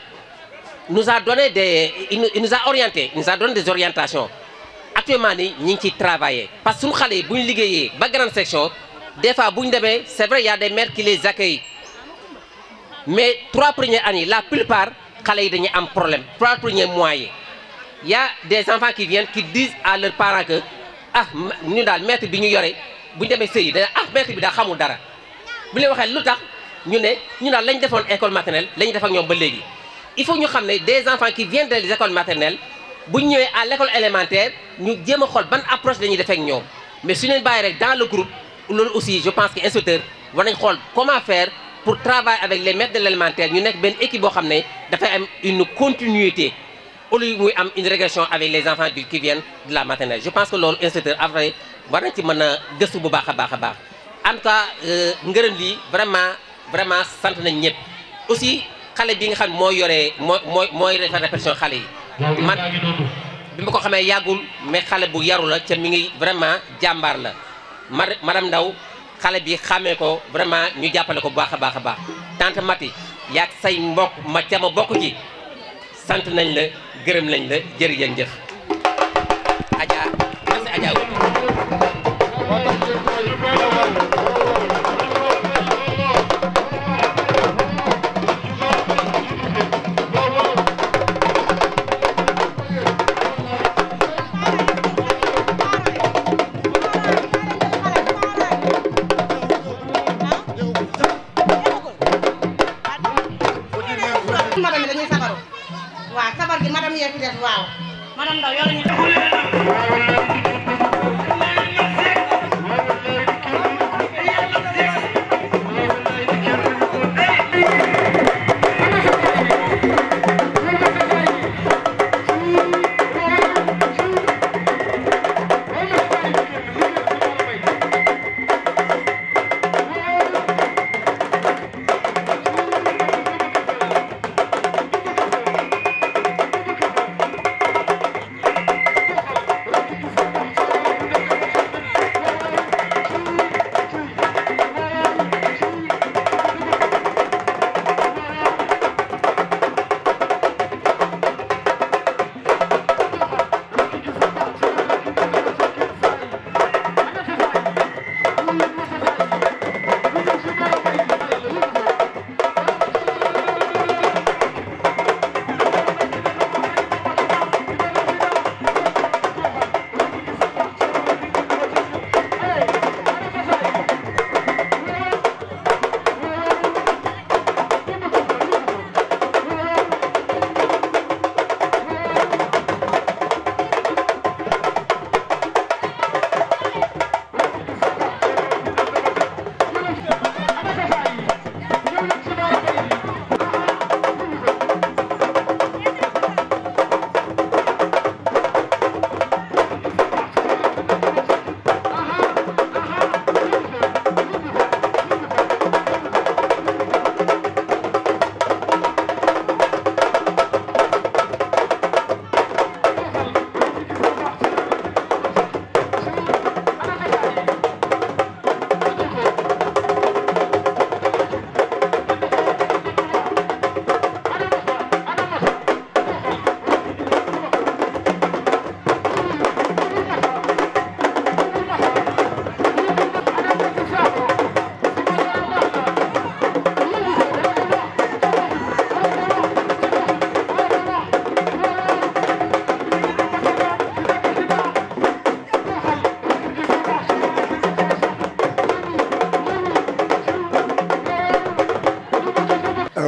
nous a donné il nous a orientés, il nous a donné des orientations. Actuellement, nous travaillons. Parce que nous avons travaillé dans la grande section. Des fois, c'est vrai, il y a des maires qui les accueillent. Mais 3 premières années, la plupart, ils ont un problème. 3 premiers mois. Il y a des enfants qui viennent, qui disent à leurs parents que ah, nous avons le maître qui nous yore, nous avons essayé, ah, maître qui nous a fait dara. Vous voyez, nous avons une école maternelle, nous avons fait il faut que nous sachions des enfants qui viennent des écoles maternelles, si nous sommes à l'école élémentaire, nous devons voir une approche de nous. Mais si nous sommes dans le groupe, aussi, je pense que l'instructeur va voir comment faire pour travailler avec les maîtres de l'élémentaire. Nous avons une équipe qui a une continuité. Au lieu d'avoir une régression avec les enfants qui viennent de la maternelle. Je pense que l'instructeur a vraiment gëstu bu baax a baax. En tout cas, vraiment sant nañ ñëpp. Aussi, xale bi nga xam mooy répression xale yi. Man bi ma ko xamee yàggul mais xale bu yaru la ca mi ngi vraiment jàmbaar la. Madame Ndaw xale bi xamee ko vraiment ñu jàppale ko bu baax a baax. Tante Mati yaag say mbokk ma ca ma bokk ci sant nañ la gërëm nañ la jërëjëf. Adja merci Adja. Madame Ndaw yow lañu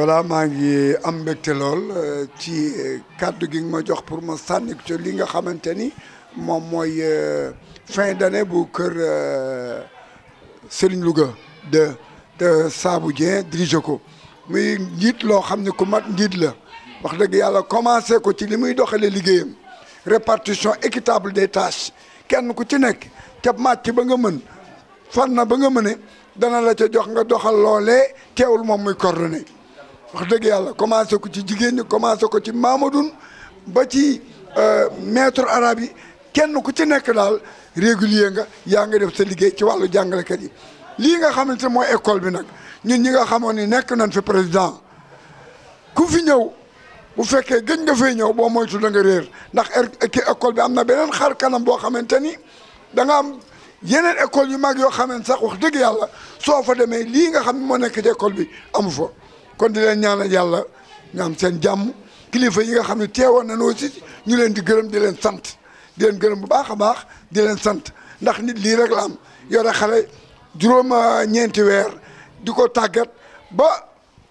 voilà maa ngi am mbégte lool ci kàddu gi ma jox pour ma sànni ci li nga xamante ni moom mooy fin d'année bu kër Serigne Louga de Sabou Dieng dirigé ko muy njiit loo xam ne ku mat njiit la wax dëgg yàlla commencé ko ci li muy doxalee liggéeyam répartition équitable des tâches kenn ku ci nekk ca màcc ba nga mën fan na ba nga mëne dana la ca jox nga doxal loolee teewul moom muy coordonné wax dëgg yàlla commencé ko ci jigéen ñi commencé ko ci Mamadou ba ci maître arabe yi kenn ku ci nekk daal régulier nga yaa ngi def sa liggéey ci wàllu jàngalekat yi lii nga xamante mooy école bi nag ñun ñi nga xamoon ni nekk nañ fi président ku fi ñëw bu fekkee gëj nga fay ñëw boo moytu da nga réer ndax école bi am na beneen xar kanam boo xamante ni da nga am yeneen école yu mag yoo xamante sax wax dëgg yàlla soo fa demee lii nga xam ne moo nekk ci école bi amu fa kon di leen ñaanal yàlla ñu am seen jàmm kilifa yi nga xam ne teewoon nañu aussi ñu leen di gërëm di leen sant di leen gërëm bu baax a baax di leen sant ndax nit lii rek la am yore xale juróom ñeenti weer di ko tàggat ba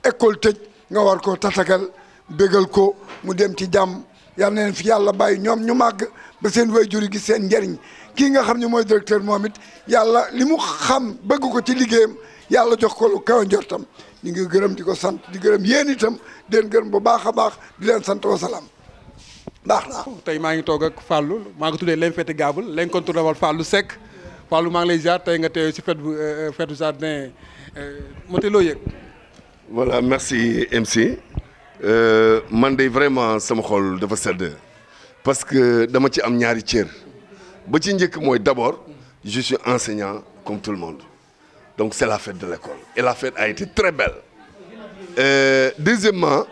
école tëj nga war ko tatagal bégal ko mu dem ci jàmm yal na leen fi yàlla bàyyi ñoom ñu màgg ba seen waajur yi gis seen njariñ kii nga xam ne mooy directeur moom it yàlla li mu xam bëgg ko ci liggéeyam yàlla jox ko lu kaw njortam ñu ngi gërëm di ko sant di gërëm yéen itam di leen gërëm bu baax a baax di leen sant wasalaam baax na. tey maa ngi toog ak Fallou maa ngi tuddee l'infatigable l'incontournable Fallou Seck Fallou maa ngi lay ziar tey nga teew si fête du jardin moo te loo yëg. voilà merci MC man de vraiment sama xol dafa sedd parce que dama ci am ñaari cër ba ci njëkk mooy d'abord je suis enseignant comme tout le monde donc c'est la fête de l'école et la fête a été très belle deuxièmement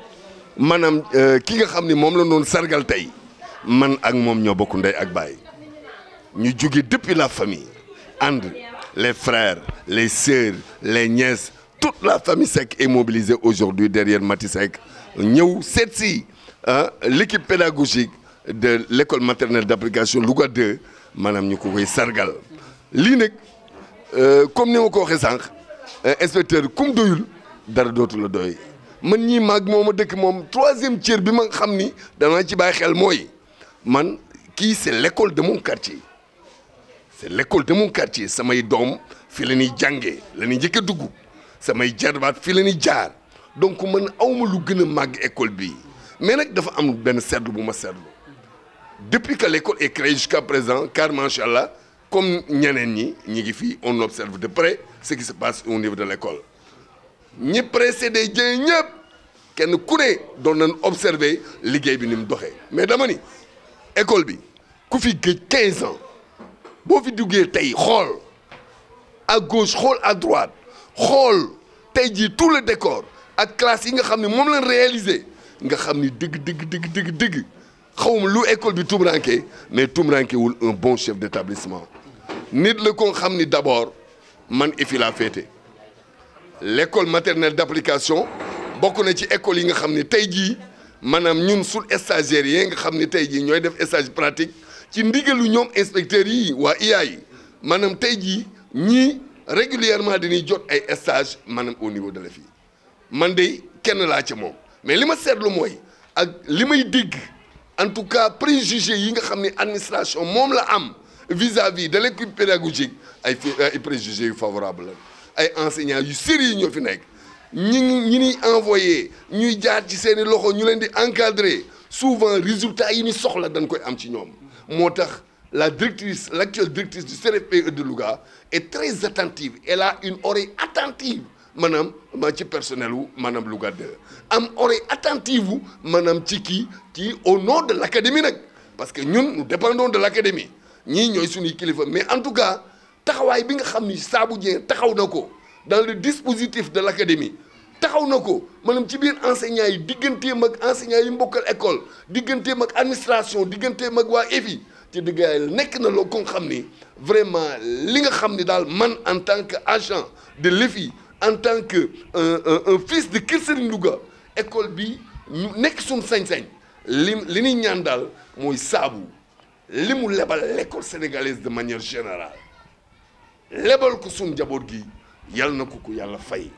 maanaam ki nga xam ni moom la doon sargal tey man ak moom ñoo bokk ndey ak baay ñu jóge depuis la famille ànd les frères les sœurs les nièces toute la famille Seck est mobilisée aujourd'hui derrière Mati Seck ñëw seet si l'équipe pédagogique de l'école maternelle d'application Louga 2 maanaam ñu ko koy sargal lii nag comme ni ma ko waxee sànq inspecteur kum doyul dara dootu la doy man ñii maag mooma dëkk moom troisième tiers bi ma xam ni dama ci bàyyi xel mooy man kii c'est l'école de mon quartier c'est l'école de mon quartier samay doom fi la ñuy jàngee la ñuy njëkk a dugg samay jarbaat fi la ñuy jaar donc man awma lu gën a màgg école bi mais nag dafa am benn seetlu bu ma seetlu depuis que l'école est créée jusqu'à présent car macha allah comme ñeneen ñi ngi fii on observe de près ce qui se passe au niveau de l'école ñi précédé jëy ñëpp kenn ku ne doon nañ observer liggéey bi ni mu doxee mais dama ni école bi ku fi gëj 15 ans boo fi duggee tey xool à gauche xool à droite xool tey jii tout le décor ak classe yi nga xam ne moom lañ réaliser nga xam ni dëgg xawma lu école bi tumranke mais tumranke wul un bon chef d'établissement nit la ko xam ni d'abord man ifi laa féete l'école maternelle d'application bokk na ci école yi nga xam ni tey jii maanaam ñun sul stagiaires yi nga xam ni tey jii ñooy def stage pratique ci ndigalu ñoom inspecteurs yi waa IA yi maanaam tey jii ñii régulièrement dañuy jot ay stage maanaam au niveau de la fii man de kenn laa ci moom mais li ma seetlu mooy ak li may dégg en tout cas préjugés yi nga xam ni administration moom la am vis-à-vis de l'équipe pédagogique ay préjugés yu favorable la ay enseignants yu sérieux ñoo fi nekk ñi ñuy envoyé ñuy jaar ci seeni loxo ñu leen di encadrer souvent résultats yi ni soxla dañ koy am ci ñoom moo tax l'actuelle directrice du CRFPE de Louga est très attentive elle a une oreille attentive maanaam ci personnel wu maanaam Louga 2 am oreille attentive wu maanaam ci kii au nom de l'académie nag parce que ñun nous dépendons de l'académie ñii ñooy suñuy kilifa mais en tout cas taxawaay bi nga xam ni Sabou Dieng taxaw na ko dans le dispositif de l'académie taxaw na ko maanaam ci biir enseignants yi digganteem ak enseignants yi mbokkal école digganteem ak administration digganteem ak waa EFI ci diggaay nekk na loo ko xam ni vraiment li nga xam ni daal man en tant que agent de l'EFI en tant que un fils de Kër Serigne Louga école bi ñu nekk suñu sañ-sañ li ñuy ñaan daal mooy Sabou li mu lebal l'école sénégalaise de manière générale lebal ko suñu njaboot gi yal na ko yàlla fay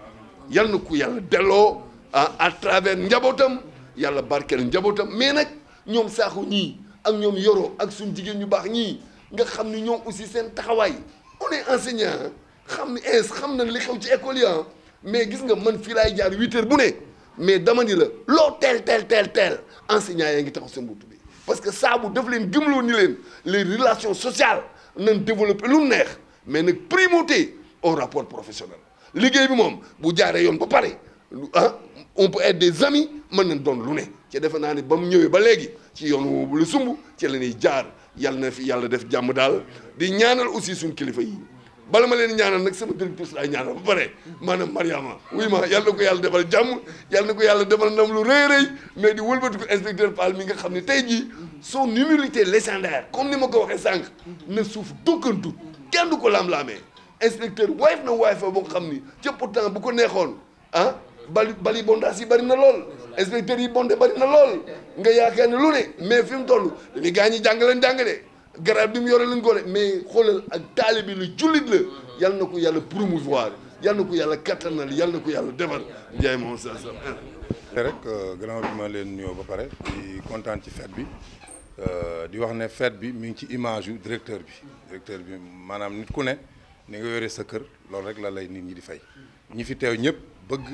yal na ko yàlla delloo à travers njabootam yàlla barkeel njabootam mais nag ñoom saaxu ñii ak ñoom Yoro ak suñ jigéen ñu baax ñii nga xam ni ñoom aussi seen taxawaay on est enseignant xam ni xam na li xew ci école yi mais gis nga man fii laay jaar 8 heures bu ne mais dama ni la loo teel enseignant yaa ngi taxaw seen buntu bi parce que saabu daf leen gëmloo ni leen les relations sociales nañ développer lu neex mais nag primauté au rapport professionnel liggéey bi moom bu jaaree yoon ba pare on peut être des amis mën nañ doon lu ne ci defe naa ne ba mu ñëwee ba léegi ci yoon woowu la sumb ci la ñuy jaar yàlla na fi yàlla def jàmm daal di ñaanal aussi suñu kilifa yi bala ma leen ñaanal nag sama directrice laay ñaanal ba pare maanaam Mariama wuy ma yàlla na ko yàlla defal jàmm yàlla na ko yàlla defal ndam lu rëy rëy mais di wëlbati ko inspecteur Fall mi nga xam ne tey jii son humilité légendaire comme ni ma ko waxee sànq ne suuf d'aucun doute kenn du ko lam-laamee inspecteur woyof na woyof boo xam ni ca pourtant bu ko neexoon bali bondaas yi bari na lool inspecteurs yi bondé bari na lool nga yaakaar ne lu ne mais fi mu toll dañuy gaa ñi jàng leen jàng de garab bi mu yore leen ko de mais xoolal ak taalibe bi lu jullit la yal na ko yàlla promouvoir yal na ko yàlla kattanal yal na ko yàlla defar Ndiaye moom sa rek gannaaw bi ma leen nuyoo ba pare di kontaan ci fête bi di wax ne fête bi mi ngi ci image yu directeur bi maanaam nit ku ne ni nga yore sa kër loolu rek la lay nit ñi di fay ñi fi teew ñëpp bëgg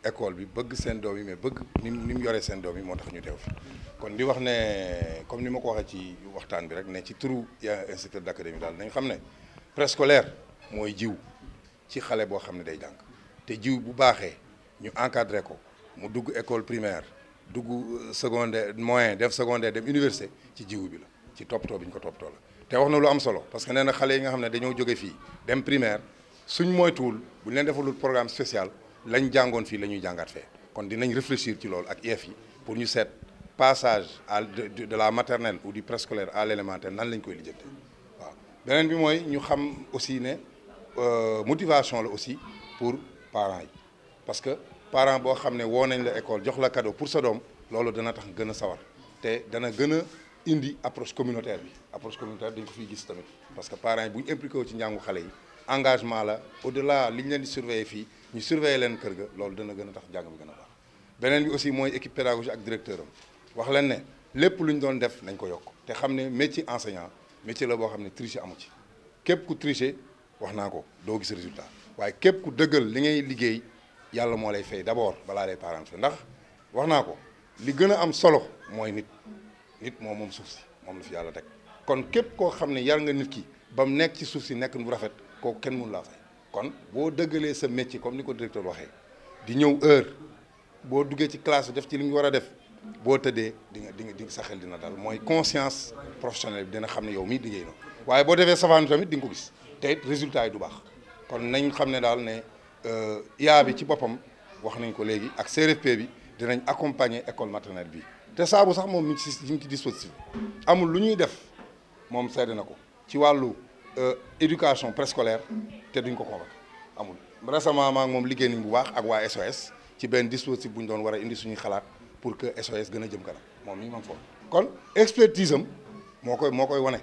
école bi bëgg seen doom yi mais bëgg ni mu yoree seen doom yi moo tax ñu teew fi kon di wax ne comme ni ma ko waxee ci waxtaan bi rek ne ci turu inspecteur d'académie daal nañ xam ne préscolaire mooy jiw ci xale boo xam ne day jàng te jiw bu baaxee ñu encadré ko mu dugg école primaire dugg secondaire moyen def secondaire dem université ci jiw bi la ci toppatoo bi ñu ko toppatoo la te wax na lu am solo parce que nee na xale yi nga xam ne dañoo jóge fii dem primaire suñ moytuwul bu ñu leen defalul programme spécial lañ jàngoon fii la ñuy jàngaat fee kon dinañ réfléchir ci loolu ak IEF yi pour ñu seet passage de la maternelle ou du préscolaire à l'élémentaire nan lañ koy lijjante waaw beneen bi mooy ñu xam aussi ne motivation la aussi pour parents yi parce que parent boo xam ne woo nañ la école jox la cadeau pour sa doom loolu dana tax gën a sawar te dana gën a indi approche communautaire bi dañ ko fiy gis tamit parce que parents yi bu ñu impliqué wu ci njàngu xale yi engagement la au-delà li ñu leen di surveiller fii ñu surveiller leen kër ga loolu dana gën a tax jàng bi gën a baax beneen bi aussi mooy équipe pédagogique ak directeur am wax leen ne lépp lu ñu doon def nañ ko yokk te xam ne métier enseignant métier la boo xam ne tricher amu ci képp ku tricher wax naa ko doo gis résultat waaye képp ku dëggal li ngay liggéey yàlla moo lay fay d'abord balaa lay parents fay ndax wax naa ko li gën a am solo mooy nit moom suuf si moom la fi yàlla teg kon képp koo xam ne yar nga nit ki ba mu nekk ci suuf si nekk bu rafet kooku kenn mënu laa fay kon boo dëggalee sa métier comme ni ko directeur waxee di ñëw heure boo duggee ci classe def ci li ñu war a def boo tëddee di nga sa xel dina dal mooy conscience professionnelle bi dina xam ne yow mii liggéey na waaye boo defee savane tamit di nga ko gis te it résultat yi du baax kon nañ xam ne daal ne IA bi ci boppam wax nañ ko léegi ak CRFP bi dinañ accompagner école maternelle bi te saabu sax moom mi ngi ci dispositif amul lu ñuy def moom seede na ko ci wàllu éducation préscolaire te duñ ko convaincre amul récemment maa ngi moom liggéey nañ bu baax ak waa SOS ci benn dispositif bu ñu doon war a indi suñuy xalaat pour que SOS gën a jëm kanam moom mi ngi foofu kon expertise am moo koy wane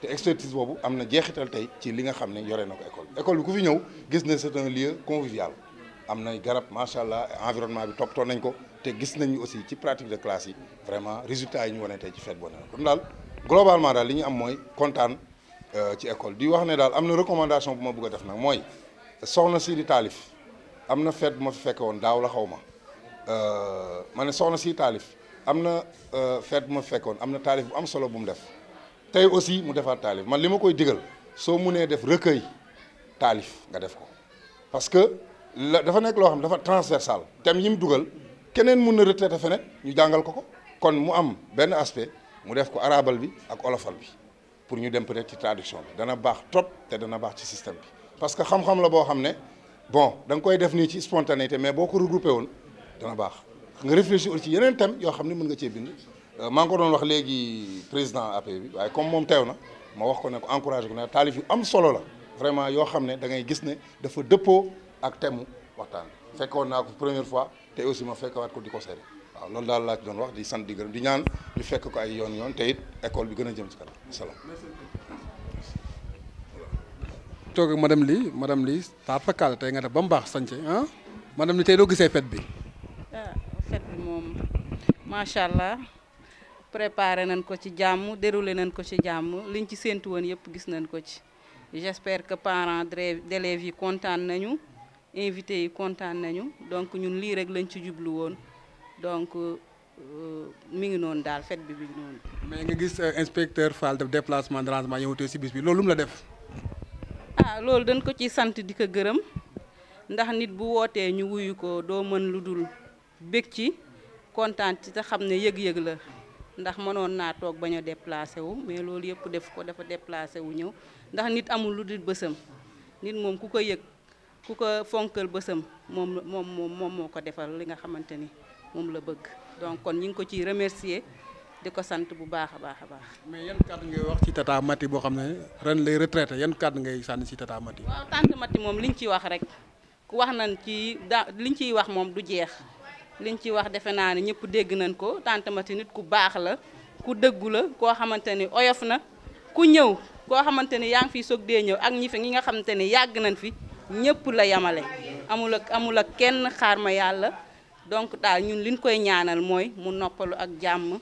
te expertise boobu am na jeexital tey ci li nga xam ne yore na ko école bi ku fi ñëw gis na c'est un lieu convivial am nay garab macha allah environnement bi toppatoo nañ ko te gis nañu aussi ci pratique de classe yi vraiment résultats yi ñu wane tey ci fête boo ne kon daal globalement daal li ñu am mooy kontaan ci école di wax ne daal am na recommandation bu ma bëgg a def nag mooy soxna si di taalif am na fête bu ma fi fekke woon daaw la xaw ma ne soxna si taalif am na fête bu ma fi fekke woon am na taalif bu am solo bu mu def tey aussi mu defaat taalif man li ma koy digal soo munee def recueil taalif nga def ko parce que dafa nekk loo xam ne dafa transversal thème yi mu dugal keneen mun na retraité feneen ñu jàngal ko kon mu am benn aspect mu def ko arabal bi ak olofal bi pour ñu dem peut-être ci traduction bi dana baax trop te dana baax ci système bi parce que xam-xam la boo xam ne bon da nga koy def nii ci spontanéité mais boo ko regroupé woon dana baax nga réfléchir ci yeneen thème yoo xam ne mën nga cee bind maa ngi ko doon wax léegi président AP bi waaye comme moom teew na ma wax ko ne ko encouragé ko ne taalif yu am solo la vraiment yoo xam ne da ngay gis ne dafa dëppoo ak thème mu waxtaan bi fekkoon naa ko première fois te aussi ma fekkawaat ko di ko seede waaw loolu daal laa ci doon wax di sant di gërëm di ñaan ñu fekk ko ay yoon te it école bi gën a jëm ci kanam salaam. toog ak madame Ly taar fakkaale tey nga def ba mu baax sànce ah madame Ly tey doo gisee fête bi. macha allah préparé nañ ko ci jàmm déroulé nañ ko ci jàmm liñ ci séntu woon yëpp gis nañ ko ci j'espère que parents d'élèves yi kontaan nañu invités yi kontaan nañu donc ñun lii rek lañ ci jublu woon donc mi ngi noonu daal fête bi mi ngi noonu. mais nga gis inspecteur Fall def déplacement de rangement ñëwatee si bis bi loolu mu la def. ah loolu dañ ko ci sant di ko gërëm ndax nit bu wootee ñu wuyu ko doo mën lu dul bég ci kontaan ci te xam ne yëg-yëg la ndax mënoon naa toog bañ a déplacé wu mais loolu yëpp def ko dafa déplacé wu ñëw ndax nit amul lu dul bësam nit moom ku ko yëg ku ko fonkal bësam moom moo ko defal li nga xamante ni moom la bëgg donc kon ñu ngi ko ciy remercier di ko sant bu baax a baax a baax. mais yan kàddu ngay wax ci tata Mati boo xam ne ren lay retraité yan kàddu ngay sànni ci tata Mati. waaw tante Mati moom liñ ciy wax rek ku wax nañ ci liñ ciy wax moom du jeex liñ ciy wax defe naa ne ñëpp dégg nañ ko tante Mati nit ku baax la ku dëggu la koo xamante ni oyof na ku ñëw koo xamante ni yaa ngi fiy soog dee ñëw ak ñi nga xamante ni yàgg nañ fi ñëpp la yamale amul ak kenn xaar ma yàlla donc daal ñun liñ koy ñaanal mooy mu noppalu ak jàmm.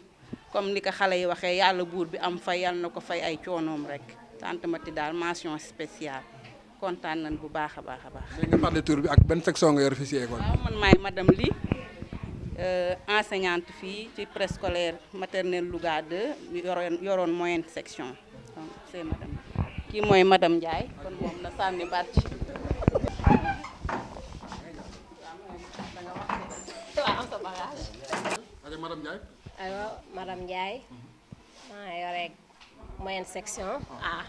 comme ni ko xale yi waxee yàlla buur bi am fay yàlla na ko fay ay coonoom rek tante Mati daal mention spéciale kontaan nañ bu baax a baax a baax. léegi nga fàttali tur bi ak benn section nga yor fii si école. waaw man maay madame Ly enseignante fii ci préscolaire maternelle Louga 2 yoroon moyenne section donc c'est madame kii mooy madame Ndiaye kon moom na sànni baat ci. madame Ndiaye. aywa madame Ndiaye maa yore moyenne section A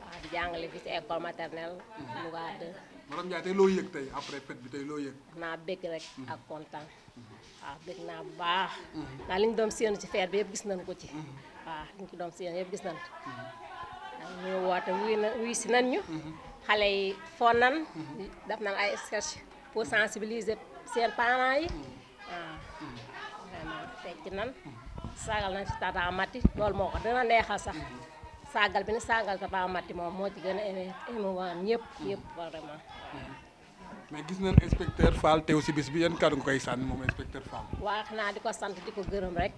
waaw di jàngale fii ci école maternelle Louga 2. madame Ndiaye tey loo yëg tey après fête bi tey loo yëg. naa bëgg rek ak kontaan waaw bëgg naa bu baax ndax li ñu doon séenu ci fête bi yëpp gis nañ ko ci waaw li ñu ci doon séenu yëpp gis nañ ko ñu woote wuy si nañ ñu xale yi fon nan def nañ ay sketch pour sensibiliser seen parents yi waaw vraiment fecc nan saagal nañ ci tata Mati loolu moo ko dina neexal sax saagal bi ni saagal tata Mati moom moo ci gën a émouvant ñëpp vraiment. mais gis nañ inspecteur Fall teew si bis bi yan kàddu nga koy sànni moom inspecteur Fall. waaw xanaa di ko sant di ko gërëm rek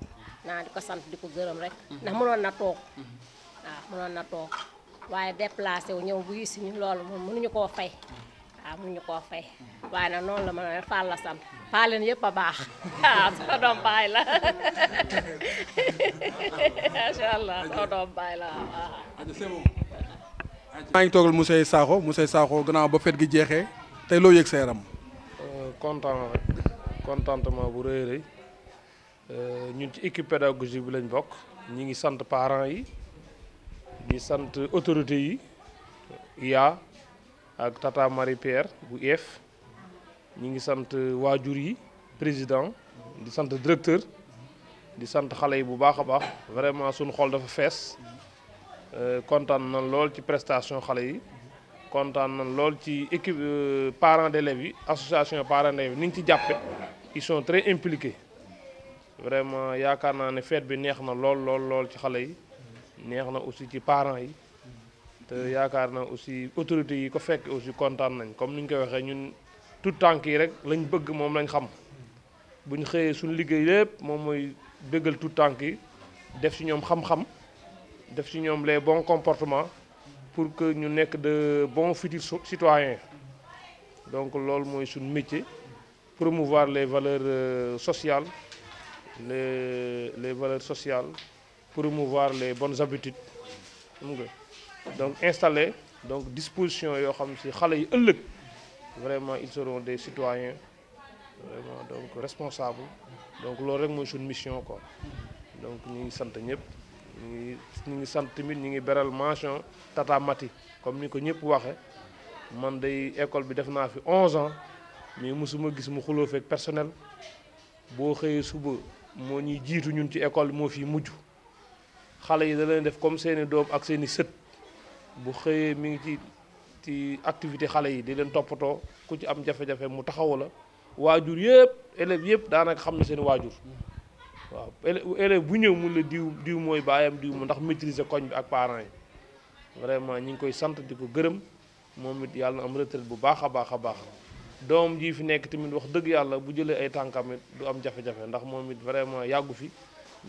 ndax mënoon na toog waaw mënoon na toog waaye déplacé wu ñëw bu si ñu loolu moom mënuñu koo fay waaw mënuñu koo fay waaye nag noonu la mën a Fall la sant Fall leen yëpp a baax waaw sama doom baay la macha allah sama doom baay la waaw. maa ngi toogal monsieur Sakho gannaaw ba fête gi jeexee tey loo yëg sa yaram. kontaan rek contentement bu rëy rëy ñun ci équipe pédagogique bi lañ bokk ñi ngi sant parents yi di sant autorités yi IA ak tata Marie Pierre bu IEF ñi ngi sant waajur yi président di sant directeur di sant xale yi bu baax a baax vraiment suñu xol dafa fees kontaan nañ lool ci prestation xale yi kontaan nañ lool ci équipe parents d'élèves yi association parents d'élèves ni ñu ci jàppe ils sont très impliqués vraiment yaakaar naa ne fête bi neex na lool ci xale yi neex na aussi ci parents yi te yaakaar naa aussi autorités yi ko fekk aussi kontaan nañ comme ni ñu koy waxee ñun tout tànk yi rek lañ bëgg moom lañ xam bu ñu xëyee suñu liggéey lépp moom mooy bëggal tout tànk yi def ci ñoom xam-xam def ci ñoom les bons comportements pour que ñu nekk de bons futurs citoyens donc loolu mooy suñu métier promouvoir les valeurs sociales les valeurs sociales promouvoir les bonnes habitudes xam nga donc installer donc disposition yoo xam ci xale yi ëllëg vraiment ils seront des citoyens vraiment donc responsables donc loolu rek mooy suñu mission quoi donc ñu ngi sant ñëpp ñu ngi sant tamit ñu ngi beral mention tata Mati comme ni ko ñëpp waxe man day école bi def naa fi 11 ans mais mosuma gis mu xuloo fekk personnel boo xëyee suba moo ñuy jiitu ñun ci école bi moo fi mujj xale yi da leen def comme seeni doom ak seeni sët bu xëyee mi ngi ci activité xale yi di leen toppatoo ku ci am jafe-jafe mu taxawu la waajur yëpp élèves yëpp daanaka xam na seen waajur waaw élève bu ñëw mun la diw mooy baayam diw mu ndax maîtriser koñ bi ak parents yi vraiment ñi ngi koy sant di ko gërëm moom it yàlla na am retraite bu baax a baax a baax doom ji fi nekk tamit wax dëgg yàlla bu jëlee ay tànkam it du am jafe-jafe ndax moom it vraiment yàggu fi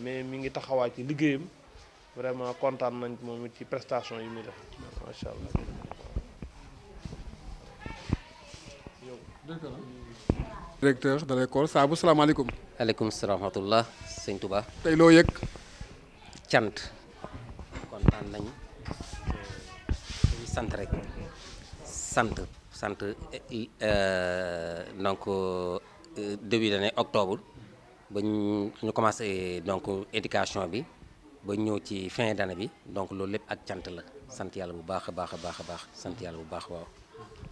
mais mi ngi taxawaay ci liggéeyam vraiment kontaan nañ moom it ci prestation yi muy def macha allah. directeur de l'école Saabu salaamaaleykum. aleykum salaam wa rahmatullah sëñ Touba. tey loo yëg. cant kontaan nañ sant rek sant donc début d'année octobre ba ñu commencé donc éducation bi ba ñëw ci fin d'année bi donc loolu lépp ak cant la sant yàlla bu baax a baax a baax a baax sant yàlla bu baax waaw.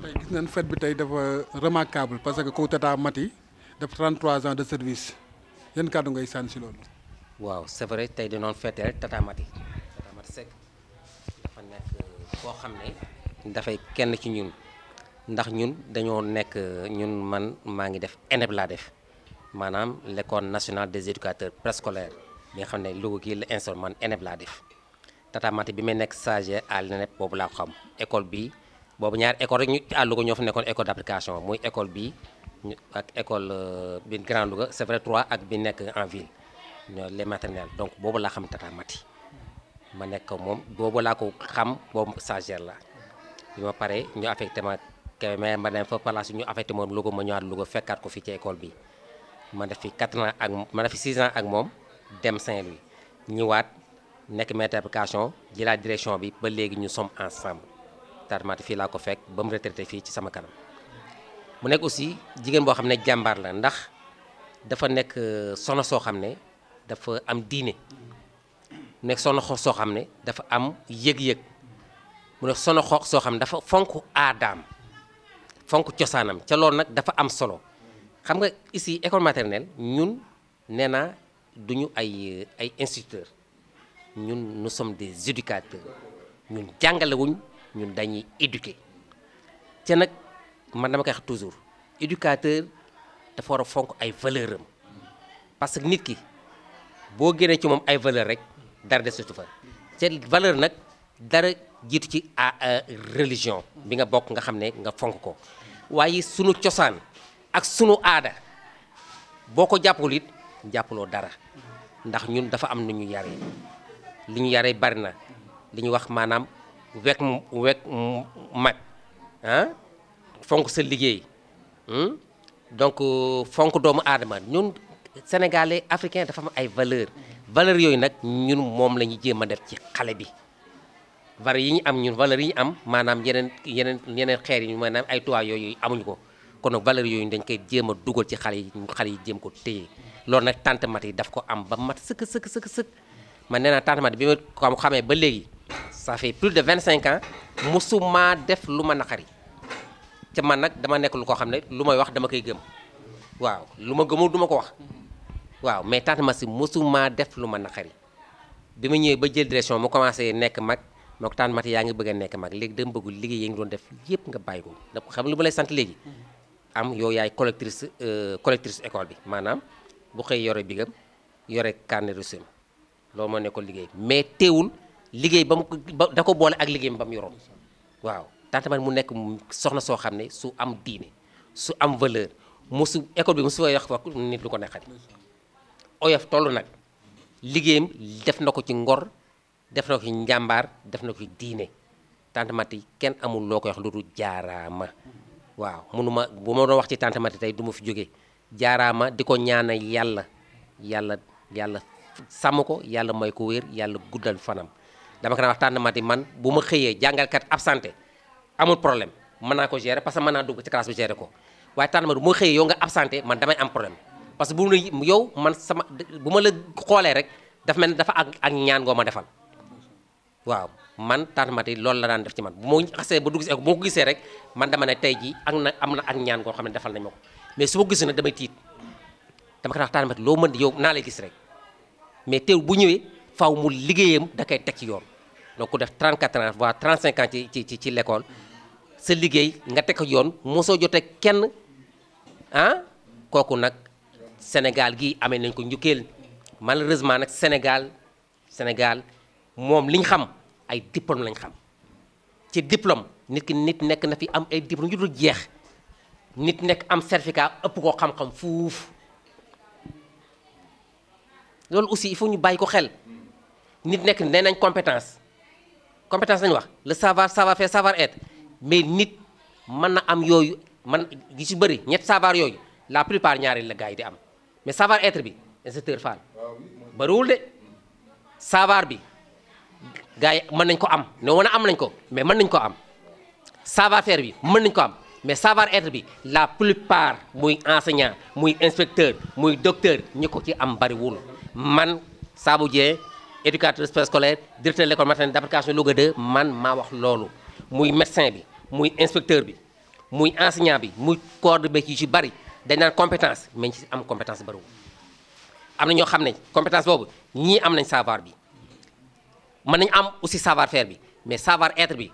tey gis nañ fête bi tey dafa remarquable parce que ku Tata Maty def 33 ans de service yan kàddu ngay sànni si loolu. waaw c'est vrai tey danoon fêter Tata Maty Seck dafa nekk koo xam ne dafay kenn ci ñun ndax ñun dañoo nekk ñun man maa ngi def ENEP laa def maanaam l'école nationale des éducateurs préscolaires bi nga xam ne logo kii la installé man ENEP laa def Tata Maty bi may nekk stagiaire à l'ENEP boobu laa ko xam école bi boobu ñaari école rek ñu à Louga ñoo fa nekkoon école d'application muy école bi ak école bi Grand Louga c'est vrai 3 ak bi nekk en ville les maternelles donc boobu laa xam Tata Maty ma nekk moom boobu laa ko xam boobu stagiaire la bi ma paree ñu affecté ma Kébémer ma dem fa place ñu affecté moom Louga ma ñëwaat Louga fekkaat ko fii ci école bi ma def fi 4 ans ak ma def fi 6 ans ak moom dem Saint-Louis ñëwaat nekk maître d'application jëlaat direction bi ba léegi ñu sommes ensemble Tata Maty fii laa ko fekk ba mu retraité fii ci sama kanam mu nekk aussi jigéen boo xam ne jàmbaar la ndax dafa nekk soxna soo xam ne dafa am diine mu nekk soxna soo xam ne dafa am yëg-yëg mu nekk soxna soo xam ne dafa fonk aadaam fonk cosaanam ca loolu nag dafa am solo xam nga ici école maternelle ñun nee naa duñu ay instituteurs ñun nous sommes des éducateurs ñun jàngalewuñ ñun dañuy éduquer ca nag man dama koy wax toujours éducateur dafa war a fonk ay valeur am parce que nit ki boo génnee ci moom ay valeur rek dara desatu fa ca valeur nag dara jiitu ci religion bi nga bokk nga xam ne nga fonk ko waaye sunu cosaan ak sunu aada boo ko jàppul it jàppuloo dara ndax ñun dafa am nu ñu yaree li ñu yaree bari na li ñu wax maanaam wekk mag ah fonk sa liggéey donc fonk doomu aadama ñun sénégalais africain dafa am ay valeur yooyu nag ñun moom la ñu jéem a def ci xale bi valeur yi ñu am ñun valeur yi ñu am maanaam yeneen xeer yi maanaam ay tuwaay yooyu amuñu ko kon nag valeur yooyu dañ koy jéem a dugal ci xale yi jéem ko téye loolu nag Tante Maty daf ko am ba mat sëkk man nee naa Tante Maty bi ma ko xamee ba léegi ça fait plus de 25 ans musuma def lu ma naqari ca man nag dama nekk lu ko xam ne lu may wax dama koy gëm waaw lu ma gëmul du ma ko wax waaw mais Tante Maty musuma def lu ma naqari bi ma ñëwee ba jël direction mu commencé nekk mag moo ko Tante Maty yaa ngi bëgg a nekk mag léegi dama bëgg liggéey yi ngi doon def yëpp nga bàyyi ko xam lu ma lay sant léegi am yow yaay collectrice école bi maanaam bu xëy yore bigam yore carnet reçu loolu moo nekkoon liggéey mais teewul liggéey ba mu da ko boole ak liggéeyam ba mu yoroon waaw Tante Maty mu nekk soxna soo xam ne su am diine su am valeur musu école bi musu wax wax nit lu ko neexati oyof toll nag liggéeyam def na ko ci ngor def na ko ci njàmbaar def na ko ci diine Tante Maty kenn amul loo koy wax lu dul jaaraama waaw munuma bu ma doon wax ci Tante Maty tey du ma fi jógee jaaraama di ko ñaana yàlla sàmm ko yàlla may ko wér yàlla guddal fanam dama ko wax Tante Maty man bu ma xëyee jàngalkat absenté amul problème mën naa ko gérer parce que mën naa dugg ci classe bi gérer ko waaye Tante Maty bu ma xëyee yow nga absenté man damay am problème parce que bu ma la yow man bu ma la xoolee rek dafa mel ni dafa ak ñaan ngoo ma defal waaw man Tante Maty loolu la daan def ci man bu ma xasee ba dugg si bu ma ko gisee rek man dama ne tey jii am na ak ñaan ngoo xam ne defal nañ ma ko mais su ma ko gisee nag damay tiit dama ko wax Tante Maty loo mën di yow naa lay gis rek mais teew bu ñëwee faaw mu liggéeyam da koy teg ci yoon donc ku def 34 ans voire 35 ans ci l'école sa liggéey nga teg ko yoon mosoo jotee kenn kooku nag Sénégal gii amee nañ ko njukkeel malheureusement nag Sénégal moom li ñu xam ay diplôme lañ xam ci diplôme nit nekk na fi am ay diplôme yu dul jeex nit nekk am certificat ëpp koo xam-xam fuuf loolu aussi il faut ñu bàyyi ko xel nit nekk nee nañ compétence lañu wax le savoir faire savoir être mais nit mën na am yooyu man gi ci bëri ñett savoir yooyu la plupart ñaari la gars yi di am mais savoir être bi inspecteur Fall bëriwul de savoir bi gars yi mën nañ ko am ne woon am nañ ko mais mën nañ ko am savoir faire bi mën nañ ko am mais savoir être bi la plupart muy enseignant muy inspecteur muy docteur ñi ko ci am bëriwul man Sabou Dieng éducateur scolaire directeur de l'école maternelle d'application Louga 2 man maa wax loolu muy médecin bi muy inspecteur bi muy enseignant bi muy corps de métier yi ci bari dañ naan compétence mais ñi ci am compétence bariwul am na ñoo xam ne compétence boobu ñii am nañ savoir bi mën nañ am aussi savoir faire bi mais savoir être bi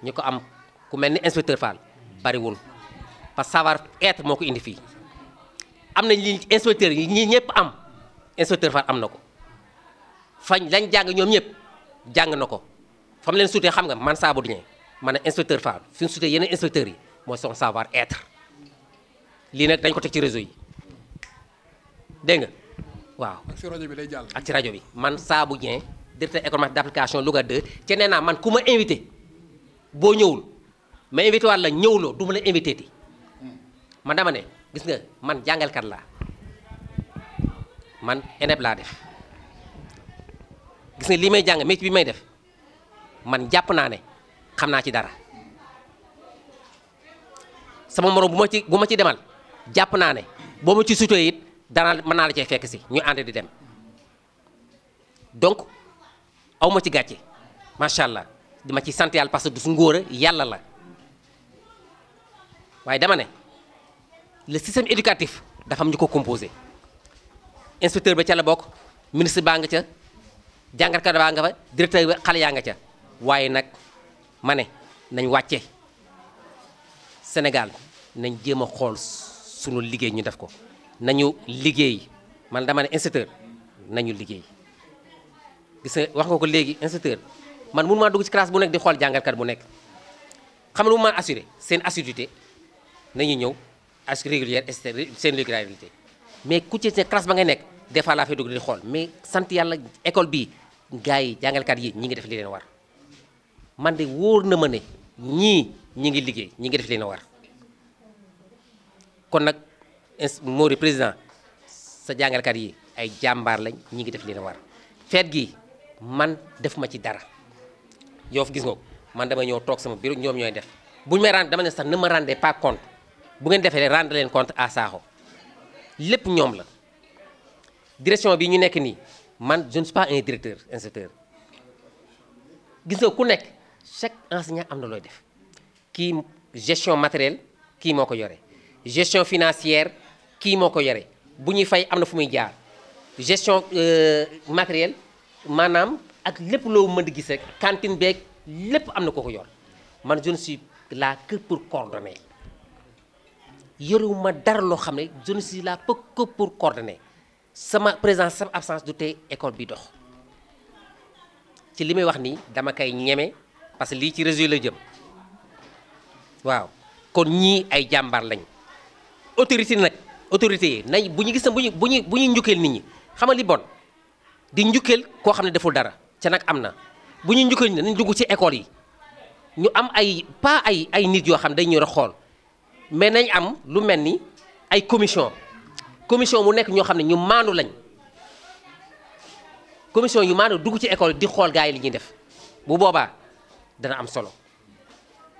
ñu ko am ku mel ni inspecteur Fall bariwul parce que savoir être moo ko indi fii am nañ li inspecteur yi ñii ñëpp am inspecteur Fall am na ko fañ lañ jàng ñoom ñëpp jàng na ko fa mu leen sutee xam nga man Sabou Dieng man inspecteur Fall fi mu sutee yeneen inspecteurs yi mooy son savoir être lii nag dañ ko teg ci réseau yi dégg nga waaw. ak ci rajo bi day jàll. ak ci rajo bi man Sabou Dieng directeur école d'application Louga 2 ci nee naa man ku ma invité boo ñëwul ma invité waat la ñëwuloo du ma la invité ti man dama ne gis nga man jàngalkat laa man ENEP laa def. gis nga lii may jàng métier bi may def man jàpp naa ne xam naa ci dara sama morom bu ma ci demal jàpp naa ne boo ma ci sutee it dana mën naa la cay fekk si ñu ànd di dem donc aw ma ci gàcce macha allah dima ci sant yàlla parce que du su ngóora yàlla la waaye dama ne le système éducatif dafa am ñu ko composé inspecteur ba ca la bokk ministre baa nga ca jàngatkat baa nga fa directeur bi xale yaa nga ca waaye nag ma ne nañ wàcce Sénégal nañ jéem a xool sunu liggéey ñu def ko nañu liggéey man dama ne inspecteur nañu liggéey gis nga wax nga ko léegi inspecteur man mënu maa dugg ci classe bu nekk di xool jàngatkat bu nekk xam nga lu mu mën assuré seen assiduité nañu ñëw régulière seen régularité mais ku ci classe ba ngay nekk des fois laa fay dugg di xool mais sant yàlla école bii gars yi jàngalkat yi ñi ngi def li leen war man de wóor na ma ne ñii ñi ngi liggéey ñi ngi def li leen war kon nag moo di président sa jàngalkat yi ay jàmbaar lañ ñi ngi def li leen war feet gi man def ma ci dara yow gis nga ko man dama ñëw toog sama bureau ñoom ñooy def bu ñu may rendre dama ne sax ne ma rendez pas compte bu ngeen defee rendre leen compte à Sakho lépp ñoom la direction bi ñu nekk nii man je ne suis pas un directeur inspecteur gis nga ku nekk chaque enseignant am na looy def kii gestion matérielle kii moo ko yore gestion financière kii moo ko yore bu ñuy fay am na fu muy jaar gestion matérielle maanaam ak lépp loo mën di gis rek cantine beeg lépp am na ko ko yor man je ne suis là que pour coordonner yorewuma dara loo xam ne je ne suis là que pour coordonner sama présence sama absence du tey école bi dox ci li may wax nii dama koy ñeme parce que lii ci réseau la jëm waaw kon ñii ay jàmbaar lañ autorité nag autorité yi nañ bu ñu gis na bu ñu njukkeel nit ñi xamal li bon di njukkeel koo xam ne deful dara ca nag am na bu ñu njukkeel nit nañ dugg ci école yi ñu am ay pas ay nit yoo xam ne dañ ñëw a xool mais nañ am lu mel ni ay commission mu nekk ñoo xam ne ñu maandu lañ commission yu maandu dugg ci école di xool gars yi li ñuy def bu boobaa dana am solo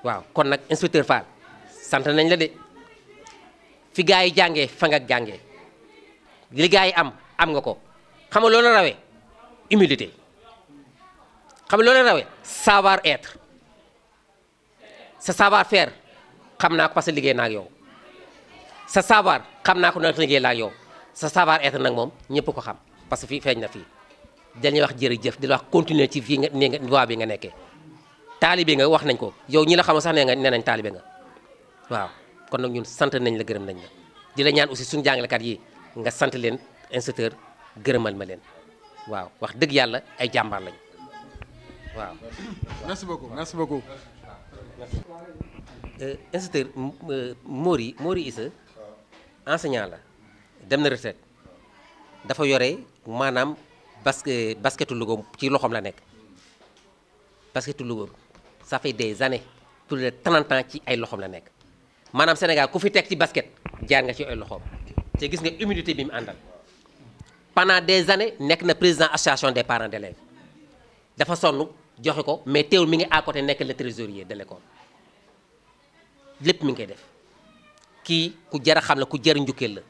waaw kon nag inspecteur Fall sant nañ la de fi gars yi jàngee fa nga jàngee li gars yi am nga ko xam nga loolu rawee humilité xam nga loolu rawee savoir être sa savoir faire xam naa ko parce que liggéey naa ak yow sa savoir xam naa ko nag liggéey laa ak yow sa savoir être nag moom ñëpp ko xam parce que fii feeñ na fii dañuy wax jërëjëf di la wax continuer ci fii nga voie bi nga nekkee taalibe nga wax nañ ko yow ñi la xamal sax nee nañ taalibe nga waaw kon nag ñun sant nañ la gërëm nañ la di la ñaan aussi suñu jàngalekat yi nga sant leen inspecteur gërëmal ma leen waaw wax dëgg yàlla ay jàmbaar lañ waaw. merci beaucoup merci beaucoup. instituteur Mori Issa enseignant la dem na retraite dafa yore maanaam basketu Louga ci loxoom la nekk basketu Louga ça fait des années plus de 30 ans ci ay loxoom la nekk maanaam Sénégal ku fi teg ci basket jaar nga ci ay loxoom te gis nga humilité bi mu àndal pendant des années nekk na président association des parents d'élèves dafa sonn joxe ko mais teewul mi ngi à côté nekk le trésorier de l'école lépp mi ngi koy def kii ku jar a xam la ku jar njukkeel la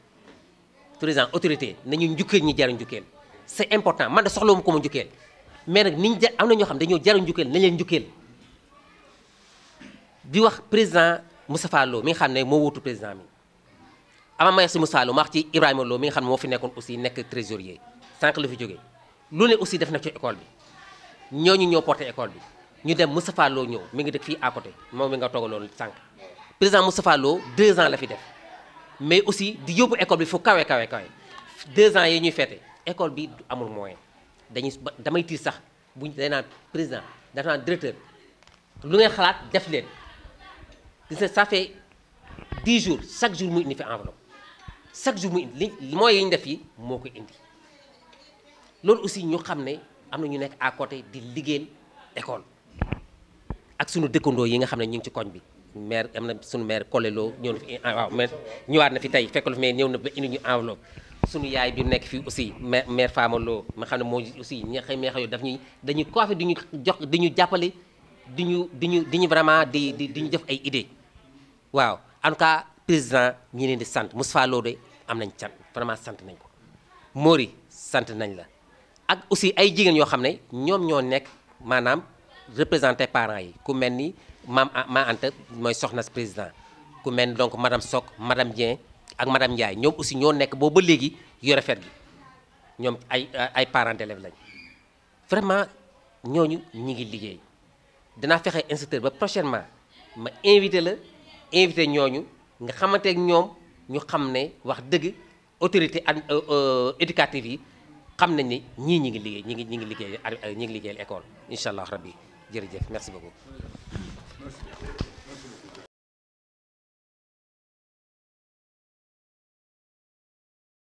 président autorité nañu njukkeel ñi jar njukkeel c'est important man de soxla mu ko ma njukkeel mais nag niñ am na ñoo xam dañoo jar njukkeel nañ leen njukkeel di wax président Moustapha Lo mi nga xam ne moo wutu président mi ama may si Moustapha Lo ma wax ci Ibrahima Lo mi nga xam ne moo fi nekkoon aussi nekk trésorier sànq la fi jógee lu ne aussi def na ci école bi ñooñu ñoo porté école bi ñu dem Moustapha Lo ñëw mi ngi dëkk fii à côté moom mi nga toogaloon sànq président Moustapha Lo 2 ans la fi def mais aussi di yóbbu école bi fu kawe 2 ans yi ñuy fête école bi amul moyen damay tiir sax buñ day naan président dafa naan directeur lu ngeen xalaat def leen gis nga ça fait 10 jours chaque jour muy indi fi enveloppe chaque jour muy indi li mooy yi ñu def yi moo ko indi loolu aussi ñu xam ne am na ñu nekk à côté di liggéeyal école ak sunu dëkkandoo yi nga xam ne ñu ngi ci koñ bi maire am na sunu maire Kolelo ñëw na fi waaw mais ñëwaat na fi tey fekk lu fi mais ñëw na ba indi ñu enveloppe sunu yaay bi nekk fii aussi maire Fama Lo ma xam ne moo aussi ñeexay meexa yo daf ñuy dañuy coiffé di ñu jox di ñu jàppale di ñu vraiment di ñu def ay idées waaw en tout cas président ñi leen di sant Moustapha Lo de am nañ sant vraiment sant nañ ko Mori sant nañ la ak aussi ay jigéen yoo xam ne ñoom ñoo nekk maanaam représenté parents yi ku mel ni ma Anta mooy soxna président ku mel ni donc madame Sok madame Dieng ak madame Ndiaye ñoom aussi ñoo nekk boobu ba léegi yore fet gi ñoom ay parents d'élèves lañ vraiment ñooñu ñi ngi liggéey dinaa fexe instituteur ba prochainement ma invité ñooñu nga xamante ak ñoom ñu xam ne wax dëgg autorité éducative yi xam nañ ni ñii ñi ngi liggéey ñi ngi liggéeyal école incha allah rabbi jërëjëf merci beaucoup.